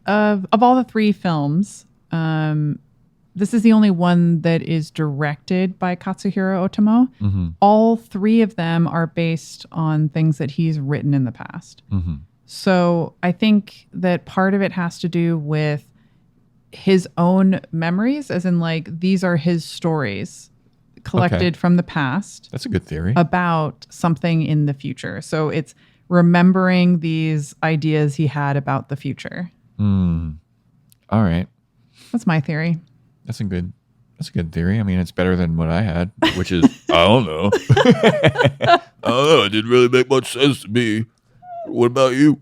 of all the three films, this is the only one that is directed by Katsuhiro Otomo. Mm-hmm. All three of them are based on things that he's written in the past. Mm-hmm. So I think that part of it has to do with his own memories, as in like these are his stories collected from the past. That's a good theory. About something in the future. So it's remembering these ideas he had about the future. All right. That's my theory. That's a good theory. I mean, it's better than what I had, which is, I don't know. I don't know. It didn't really make much sense to me. What about you?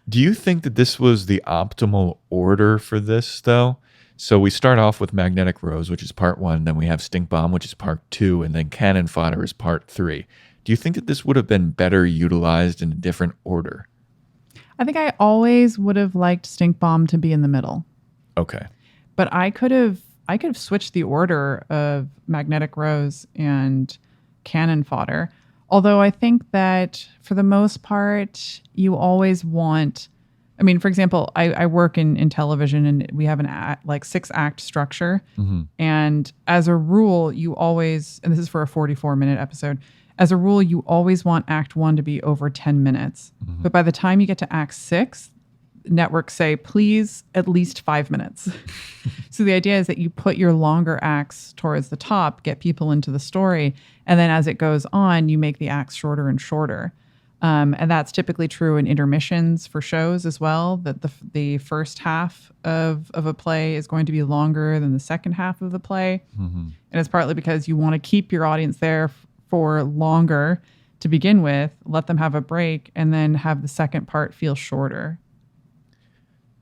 Do you think that this was the optimal order for this, though? So we start off with Magnetic Rose, which is part 1. Then we have Stink Bomb, which is part 2. And then Cannon Fodder is part 3. Do you think that this would have been better utilized in a different order? I think I always would have liked Stink Bomb to be in the middle. Okay. But I could have switched the order of Magnetic Rose and Cannon Fodder. Although I think that for the most part, you always want, I mean, for example, I work in television and we have an 6-act structure. Mm-hmm. And as a rule, you always, and this is for a 44-minute episode, as a rule, you always want Act 1 to be over 10 minutes. Mm-hmm. But by the time you get to Act 6, networks say, please, at least 5 minutes. So the idea is that you put your longer acts towards the top, get people into the story, and then as it goes on, you make the acts shorter and shorter. And that's typically true in intermissions for shows as well, that the first half of a play is going to be longer than the second half of the play. Mm-hmm. And it's partly because you want to keep your audience there for longer to begin with, let them have a break, and then have the second part feel shorter.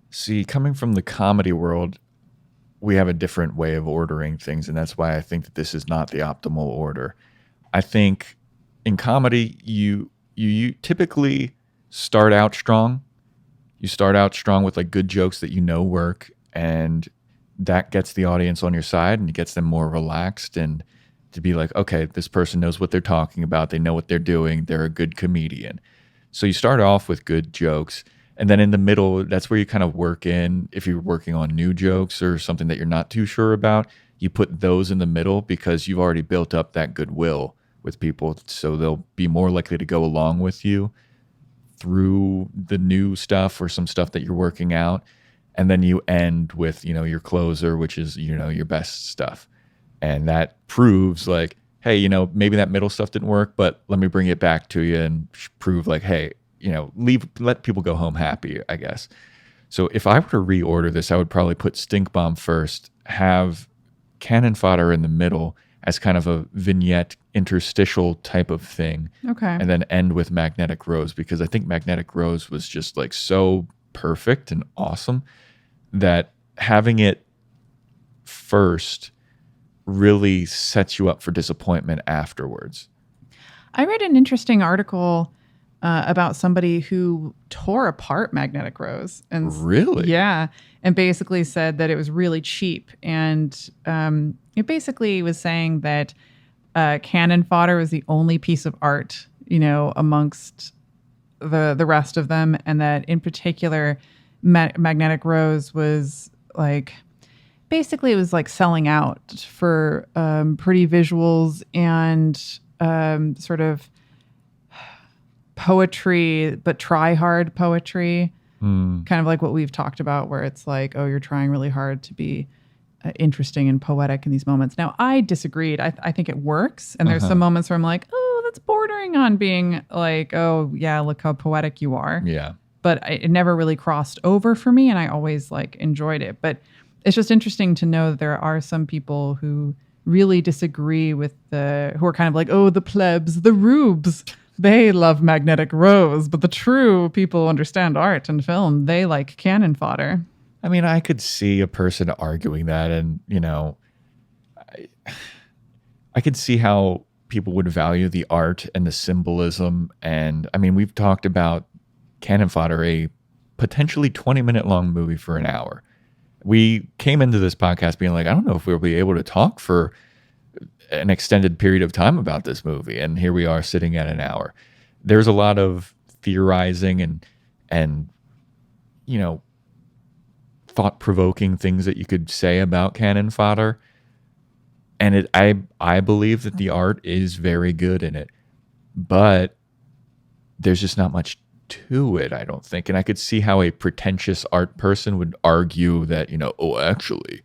See, coming from the comedy world, we have a different way of ordering things, and that's why I think that this is not the optimal order. I think in comedy, you typically start out strong. You start out strong with like good jokes that you know work, and that gets the audience on your side and it gets them more relaxed and to be like, okay, this person knows what they're talking about. They know what they're doing. They're a good comedian. So you start off with good jokes. And then in the middle, that's where you kind of work in. If you're working on new jokes or something that you're not too sure about, you put those in the middle because you've already built up that goodwill with people. So they'll be more likely to go along with you through the new stuff or some stuff that you're working out. And then you end with, your closer, which is, your best stuff. And that proves like, hey, maybe that middle stuff didn't work, but let me bring it back to you and prove like, hey, let people go home happy, I guess. So if I were to reorder this, I would probably put Stink Bomb first, have Cannon Fodder in the middle as kind of a vignette interstitial type of thing. Okay. And then end with Magnetic Rose, because I think Magnetic Rose was just like so perfect and awesome that having it first really sets you up for disappointment afterwards. I read an interesting article about somebody who tore apart Magnetic Rose. And really? Yeah. And basically said that it was really cheap. And it basically was saying that Cannon Fodder was the only piece of art, amongst the rest of them. And that in particular, Magnetic Rose was like, basically it was like selling out for pretty visuals and sort of poetry, but try hard poetry, kind of like what we've talked about, where it's like, oh, you're trying really hard to be interesting and poetic in these moments. Now, I disagreed. I think it works. And there's Uh-huh. some moments where I'm like, oh, that's bordering on being like, oh, yeah, look how poetic you are. Yeah. But it never really crossed over for me. And I always like enjoyed it. But it's just interesting to know that there are some people who really disagree with who are kind of like, oh, the plebs, the rubes. They love Magnetic Rose, but the true people who understand art and film, they like Cannon Fodder. I mean, I could see a person arguing that, and I could see how people would value the art and the symbolism. And I mean, we've talked about Cannon Fodder, a potentially 20-minute long movie for an hour. We came into this podcast being like, I don't know if we'll be able to talk for an extended period of time about this movie. And here we are sitting at an hour. There's a lot of theorizing and thought-provoking things that you could say about Cannon Fodder. And I believe that the art is very good in it. But there's just not much to it, I don't think. And I could see how a pretentious art person would argue that, actually,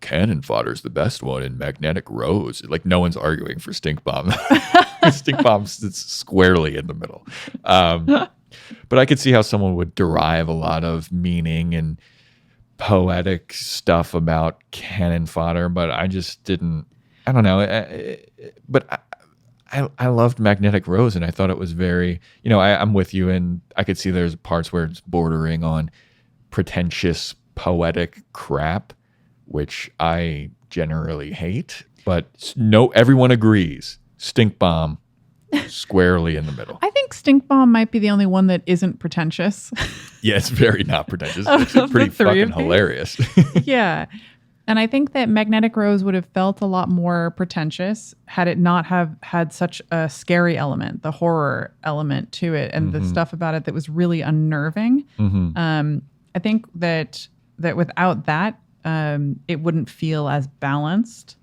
Cannon Fodder's the best one in Magnetic Rose. Like, no one's arguing for Stink Bomb. Stink Bomb sits squarely in the middle. But I could see how someone would derive a lot of meaning and poetic stuff about Cannon Fodder, but I just didn't. I don't know. But I loved Magnetic Rose, and I thought it was very, I'm with you, and I could see there's parts where it's bordering on pretentious, poetic crap, which I generally hate. But no, everyone agrees. Stink Bomb, squarely in the middle. I think Stink Bomb might be the only one that isn't pretentious. Yeah, it's very not pretentious. It's actually pretty fucking hilarious. Yeah. And I think that Magnetic Rose would have felt a lot more pretentious had it not have had such a scary element, the horror element to it, and the stuff about it that was really unnerving. I think that without that, it wouldn't feel as balanced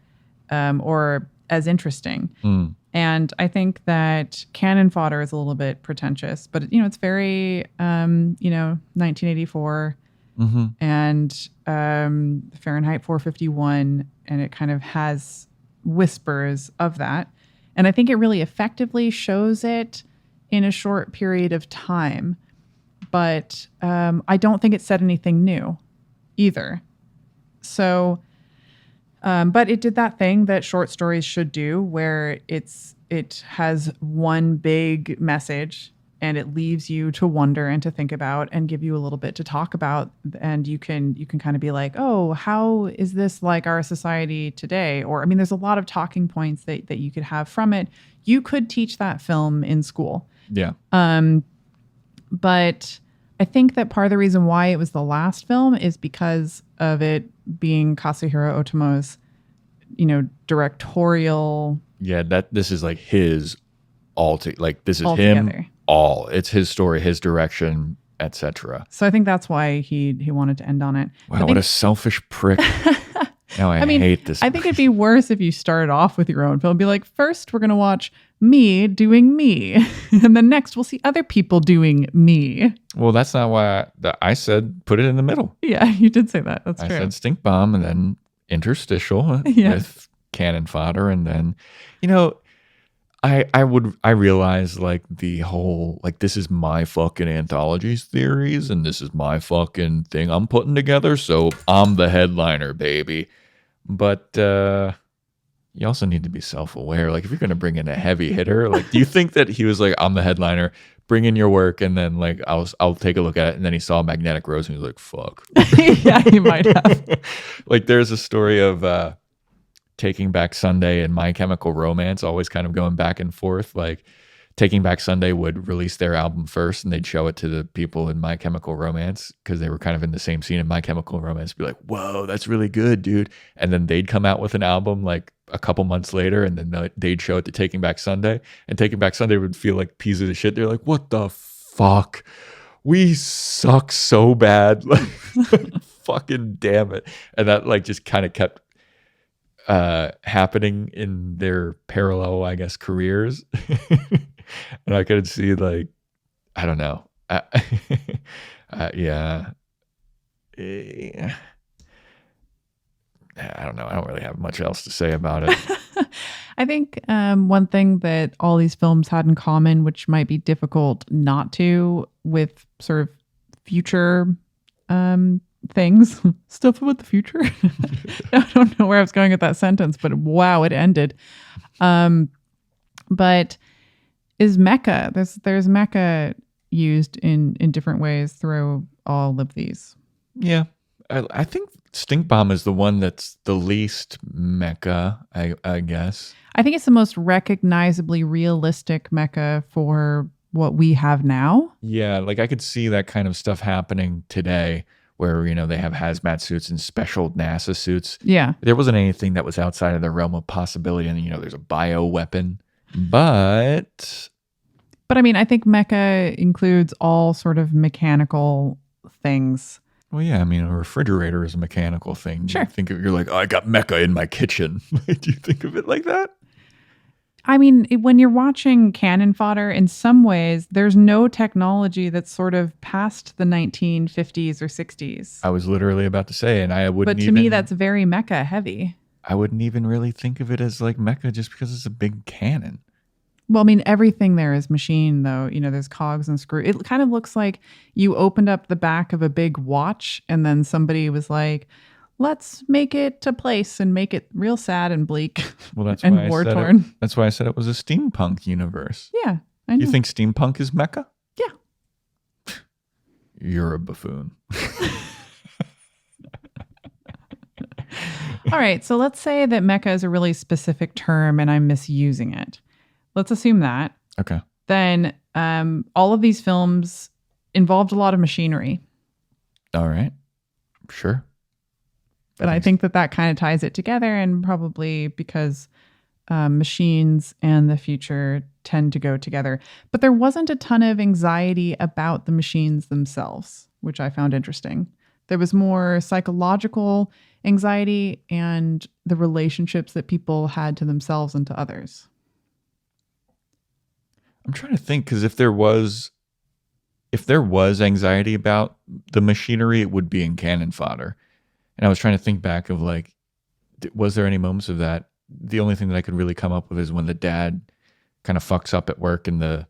or as interesting. And I think that Cannon Fodder is a little bit pretentious, but it's very 1984. And Fahrenheit 451, and it kind of has whispers of that. And I think it really effectively shows it in a short period of time. But I don't think it said anything new either. So, but it did that thing that short stories should do, where it has one big message, and it leaves you to wonder and to think about and give you a little bit to talk about. And you can kind of be like, oh, how is this like our society today? Or, I mean, there's a lot of talking points that you could have from it. You could teach that film in school. Yeah. But I think that part of the reason why it was the last film is because of it being Katsuhiro Otomo's, directorial. Yeah, this is like his this is altogether. Him. It's his story, his direction, etc. So I think that's why he wanted to end on it. Wow, what a selfish prick. Now I hate this. I think it'd be worse if you started off with your own film. Be like, first we're going to watch me doing me. And then next we'll see other people doing me. Well, that's not why I said put it in the middle. Yeah, you did say that. That's true. I said Stink Bomb and then interstitial with Cannon Fodder. And then, I realize like the whole, like, this is my fucking anthologies theories and this is my fucking thing I'm putting together. So I'm the headliner, baby. But you also need to be self-aware. Like, if you're going to bring in a heavy hitter, like, do you think that he was like, I'm the headliner, bring in your work, and then like I'll take a look at it, and then he saw Magnetic Rose and he was like, fuck. Yeah, he might have. Like, there's a story of Taking Back Sunday and My Chemical Romance always kind of going back and forth. Like, Taking Back Sunday would release their album first and they'd show it to the people in My Chemical Romance because they were kind of in the same scene in My Chemical Romance. Be like, whoa, that's really good, dude. And then they'd come out with an album like a couple months later, and then they'd show it to Taking Back Sunday, and Taking Back Sunday would feel like pieces of shit. They're like, what the fuck? We suck so bad. Like, fucking damn it. And that like just kind of kept happening in their parallel, I guess, careers. And I could see, like, I don't know. Yeah. really have much else to say about it. I think one thing that all these films had in common, which might be difficult not to with sort of future things, stuff about the future. I don't know where I was going with that sentence, but wow, it ended. But is mecha. There's mecha used in different ways through all of these. Yeah. I think Stink Bomb is the one that's the least mecha, I guess. I think it's the most recognizably realistic mecha for what we have now. Yeah, like I could see that kind of stuff happening today where, they have hazmat suits and special NASA suits. Yeah. There wasn't anything that was outside of the realm of possibility. And, there's a bio weapon. But I mean, I think mecha includes all sort of mechanical things. well, yeah, I mean, a refrigerator is a mechanical thing. Sure. You're like, oh, I got mecha in my kitchen. Do you think of it like that? I mean, when you're watching Cannon Fodder, in some ways, there's no technology that's sort of past the 1950s or 60s. I was literally about to say, and I wouldn't But to me, that's very mecha heavy. I wouldn't even really think of it as like mecha just because it's a big cannon. Well, I mean, everything there is machine, though. There's cogs and screws. It kind of looks like you opened up the back of a big watch and then somebody was like, let's make it to place and make it real sad and bleak. Well, that's and why war-torn. That's why I said it was a steampunk universe. Yeah, I know. You think steampunk is mecha? Yeah. You're a buffoon. All right, so let's say that mecha is a really specific term and I'm misusing it. Let's assume that. Okay. Then all of these films involved a lot of machinery. All right. Sure. But I think that kind of ties it together, and probably because machines and the future tend to go together. But there wasn't a ton of anxiety about the machines themselves, which I found interesting. There was more psychological anxiety and the relationships that people had to themselves and to others. I'm trying to think, because if there was anxiety about the machinery, it would be in Cannon Fodder. And I was trying to think back of like, was there any moments of that? The only thing that I could really come up with is when the dad kind of fucks up at work and the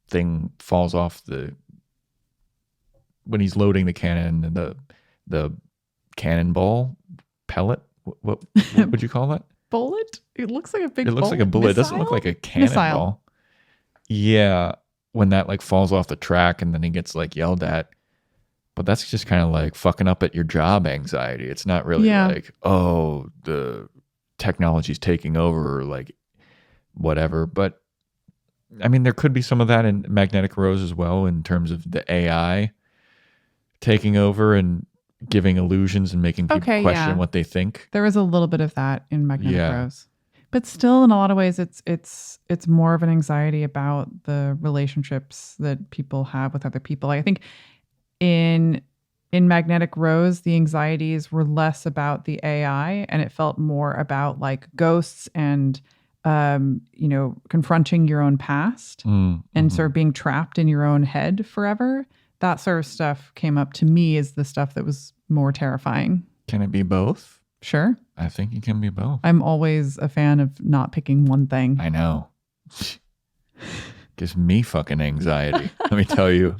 thing falls off when he's loading the cannon and the cannonball pellet. What would you call that? Bullet? It looks like a big bullet. It looks like a bullet. It doesn't look like a cannonball. Yeah. When that like falls off the track and then he gets like yelled at. But that's just kind of like fucking up at your job anxiety. It's not really like, oh, the technology's taking over or like whatever. But I mean, there could be some of that in Magnetic Rose as well, in terms of the AI taking over and giving illusions and making people question what they think. There was a little bit of that in Magnetic Rose. But still, in a lot of ways, it's more of an anxiety about the relationships that people have with other people. I think in Magnetic Rose, the anxieties were less about the AI, and it felt more about like ghosts and confronting your own past and sort of being trapped in your own head forever. That sort of stuff came up to me as the stuff that was more terrifying. Can it be both? Sure. I think it can be both. I'm always a fan of not picking one thing. I know. Gives me fucking anxiety. Let me tell you.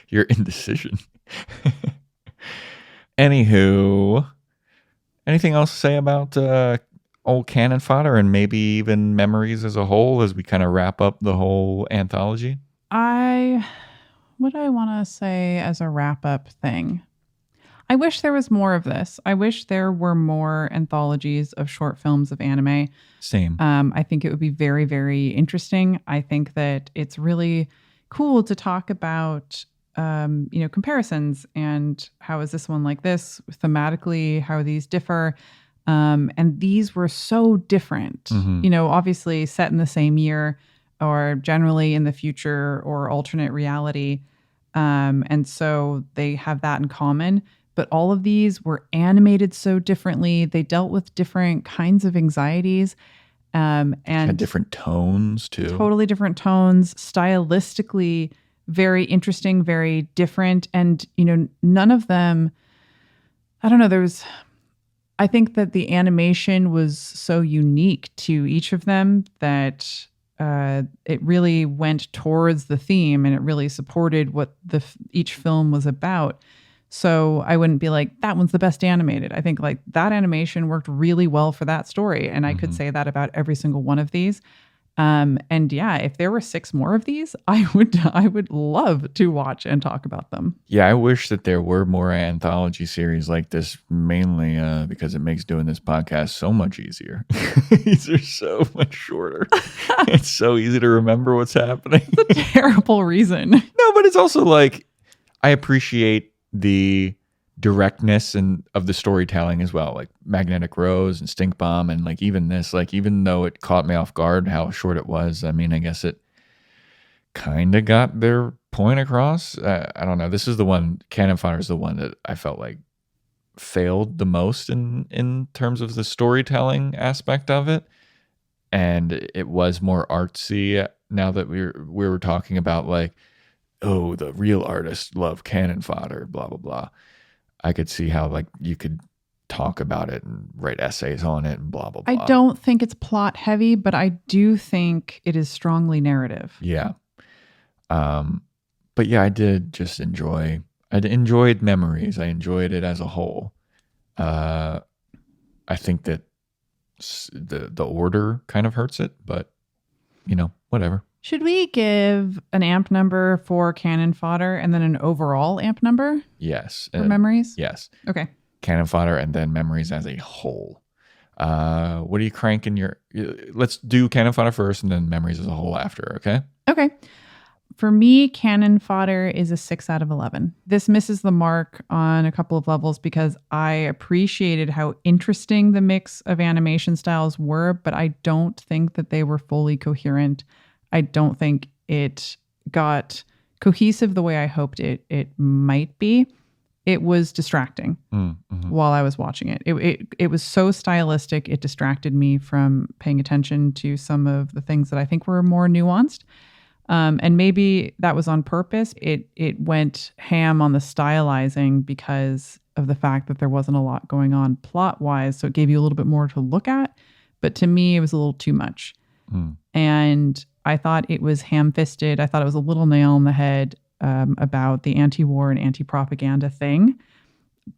Your indecision. Anywho, anything else to say about old Cannon Fodder and maybe even memories as a whole as we kind of wrap up the whole anthology? What do I want to say as a wrap-up thing? I wish there was more of this. I wish there were more anthologies of short films of anime. Same. I think it would be very, very interesting. I think that it's really cool to talk about, comparisons and how is this one like this thematically, how these differ. And these were so different, obviously set in the same year or generally in the future or alternate reality. And so they have that in common. But all of these were animated so differently. They dealt with different kinds of anxieties. And had different tones too. Totally different tones. Stylistically, very interesting, very different. And, none of them, I don't know, I think that the animation was so unique to each of them that it really went towards the theme and it really supported what each film was about. So I wouldn't be like, that one's the best animated. I think like that animation worked really well for that story. And I could say that about every single one of these. And yeah, if there were 6 more of these, I would love to watch and talk about them. Yeah, I wish that there were more anthology series like this, mainly because it makes doing this podcast so much easier. These are so much shorter. It's so easy to remember what's happening. It's a terrible reason. No, but it's also like I appreciate the directness and of the storytelling as well, like Magnetic Rose and Stink Bomb, and like even this, like even though it caught me off guard how short it was, I mean, I guess it kind of got their point across. I don't know. This is the one, Cannon Fodder is the one that I felt like failed the most in terms of the storytelling aspect of it, and it was more artsy. Now that we were talking about like, oh, the real artists love Cannon Fodder, blah blah blah. I could see how like you could talk about it and write essays on it and blah blah blah. I don't think it's plot heavy, but I do think it is strongly narrative. Yeah. But yeah, I did just enjoyed Memories. I enjoyed it as a whole. I think that the order kind of hurts it, but you know, whatever. Should we give an amp number for Cannon Fodder and then an overall amp number Yes. for Memories? Yes. Okay. Cannon Fodder and then Memories as a whole. What are you cranking let's do Cannon Fodder first and then Memories as a whole after, okay? Okay. For me, Cannon Fodder is a 6 out of 11. This misses the mark on a couple of levels because I appreciated how interesting the mix of animation styles were, but I don't think that they were fully coherent. I don't think it got cohesive the way I hoped it might be. It was distracting while I was watching it. It was so stylistic, it distracted me from paying attention to some of the things that I think were more nuanced. And maybe that was on purpose. It went ham on the stylizing because of the fact that there wasn't a lot going on plot-wise, so it gave you a little bit more to look at. But to me, it was a little too much. And I thought it was ham-fisted. I thought it was a little nail on the head about the anti-war and anti-propaganda thing.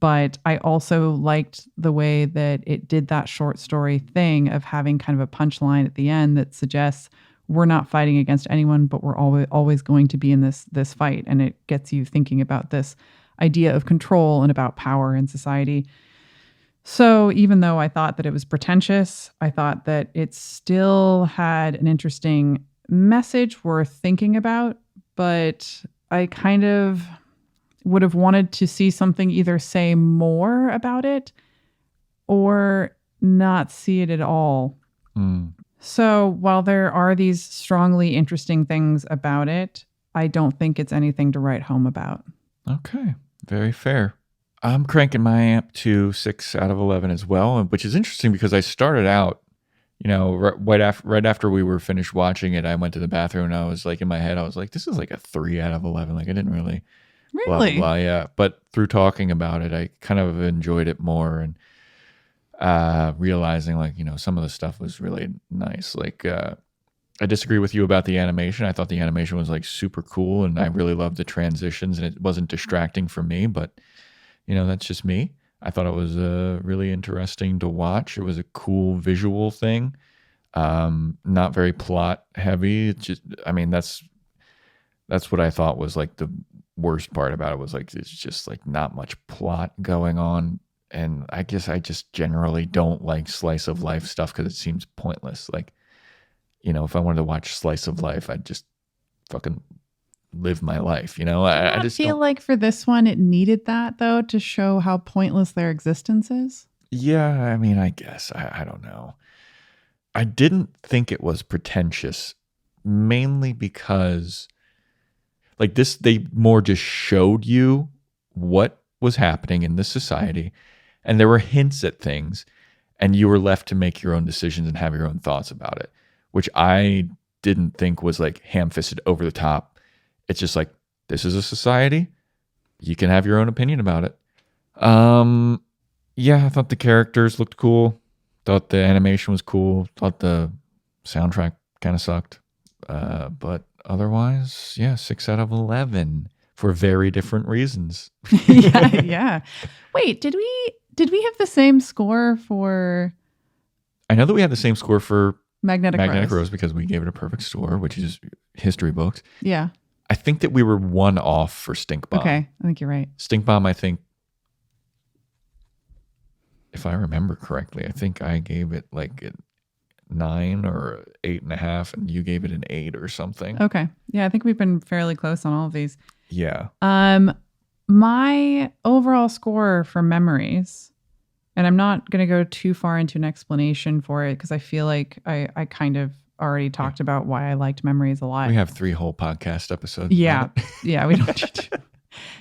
But I also liked the way that it did that short story thing of having kind of a punchline at the end that suggests we're not fighting against anyone, but we're always going to be in this fight. And it gets you thinking about this idea of control and about power in society. So even though I thought that it was pretentious, I thought that it still had an interesting message worth thinking about, but I kind of would have wanted to see something either say more about it or not see it at all. So while there are these strongly interesting things about it, I don't think it's anything to write home about. Okay, very fair. I'm cranking my amp to 6 out of 11 as well, which is interesting because I started out, you know, right after we were finished watching it, I went to the bathroom and I was like, in my head, I was like, this is like a 3 out of 11. Like I didn't really, blah, blah, blah, yeah. But through talking about it, I kind of enjoyed it more and realizing like, you know, some of the stuff was really nice. Like I disagree with you about the animation. I thought the animation was like super cool and I really loved the transitions and it wasn't distracting for me, but you know, that's just me. I thought it was really interesting to watch. It was a cool visual thing. Not very plot heavy. It's just, I mean, that's what I thought was like the worst part about it was like, it's just like not much plot going on. And I guess I just generally don't like slice of life stuff because it seems pointless. Like, you know, if I wanted to watch slice of life, I'd just fucking live my life, you know? I just feel like for this one, it needed that though to show how pointless their existence is. Yeah, I mean, I guess. I don't know. I didn't think it was pretentious, mainly because like this, they more just showed you what was happening in this society. And there were hints at things and you were left to make your own decisions and have your own thoughts about it, which I didn't think was like ham-fisted over the top. It's just like, this is a society. You can have your own opinion about it. Yeah, I thought the characters looked cool. Thought the animation was cool. Thought the soundtrack kind of sucked. But otherwise, yeah, 6 out of 11 for very different reasons. Yeah. Wait, did we have the same score for I know that we had the same score for Magnetic Rose? because we gave it a perfect score, which is history books. Yeah. I think that we were one off for Stink Bomb. Okay, I think you're right. Stink Bomb, I think, if I remember correctly, I think I gave it like a 9 or 8.5, and you gave it an 8 or something. Okay. Yeah, I think we've been fairly close on all of these. Yeah. My overall score for Memories, and I'm not going to go too far into an explanation for it because I feel like I kind of already talked about why I liked Memories a lot. We have 3 whole podcast episodes. Yeah. Yeah, we don't need to.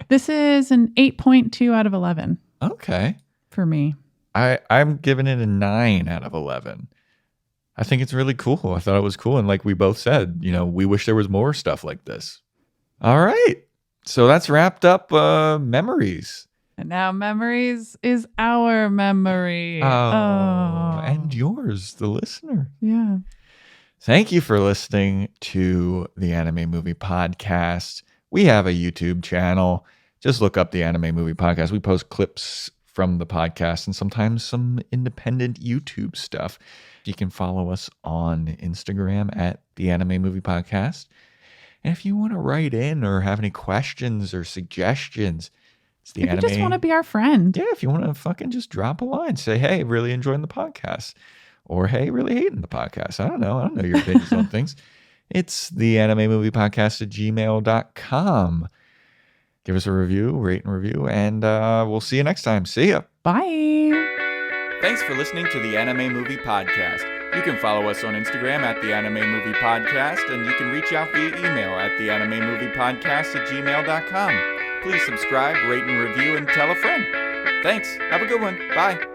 This is an 8.2 out of 11 Okay. for me. I'm giving it a 9 out of 11. I think it's really cool. I thought it was cool. And like we both said, we wish there was more stuff like this. All right. So that's wrapped up Memories. And now Memories is our memory. Oh, and yours, the listener. Yeah. Thank you for listening to the Anime Movie Podcast. We have a YouTube channel. Just look up the Anime Movie Podcast. We post clips from the podcast and sometimes some independent YouTube stuff. You can follow us on Instagram at the Anime Movie Podcast. And if you want to write in or have any questions or suggestions, it's the If you just want to be our friend. Yeah, if you want to fucking just drop a line, say, hey, really enjoying the podcast. Or, hey, really hating the podcast. I don't know your opinions on things. It's the Anime Movie Podcast at gmail.com. Give us a review, rate and review, and we'll see you next time. See ya. Bye. Thanks for listening to the Anime Movie Podcast. You can follow us on Instagram at the Anime Movie Podcast, and you can reach out via email at the Anime Movie Podcast at gmail.com. Please subscribe, rate and review, and tell a friend. Thanks. Have a good one. Bye.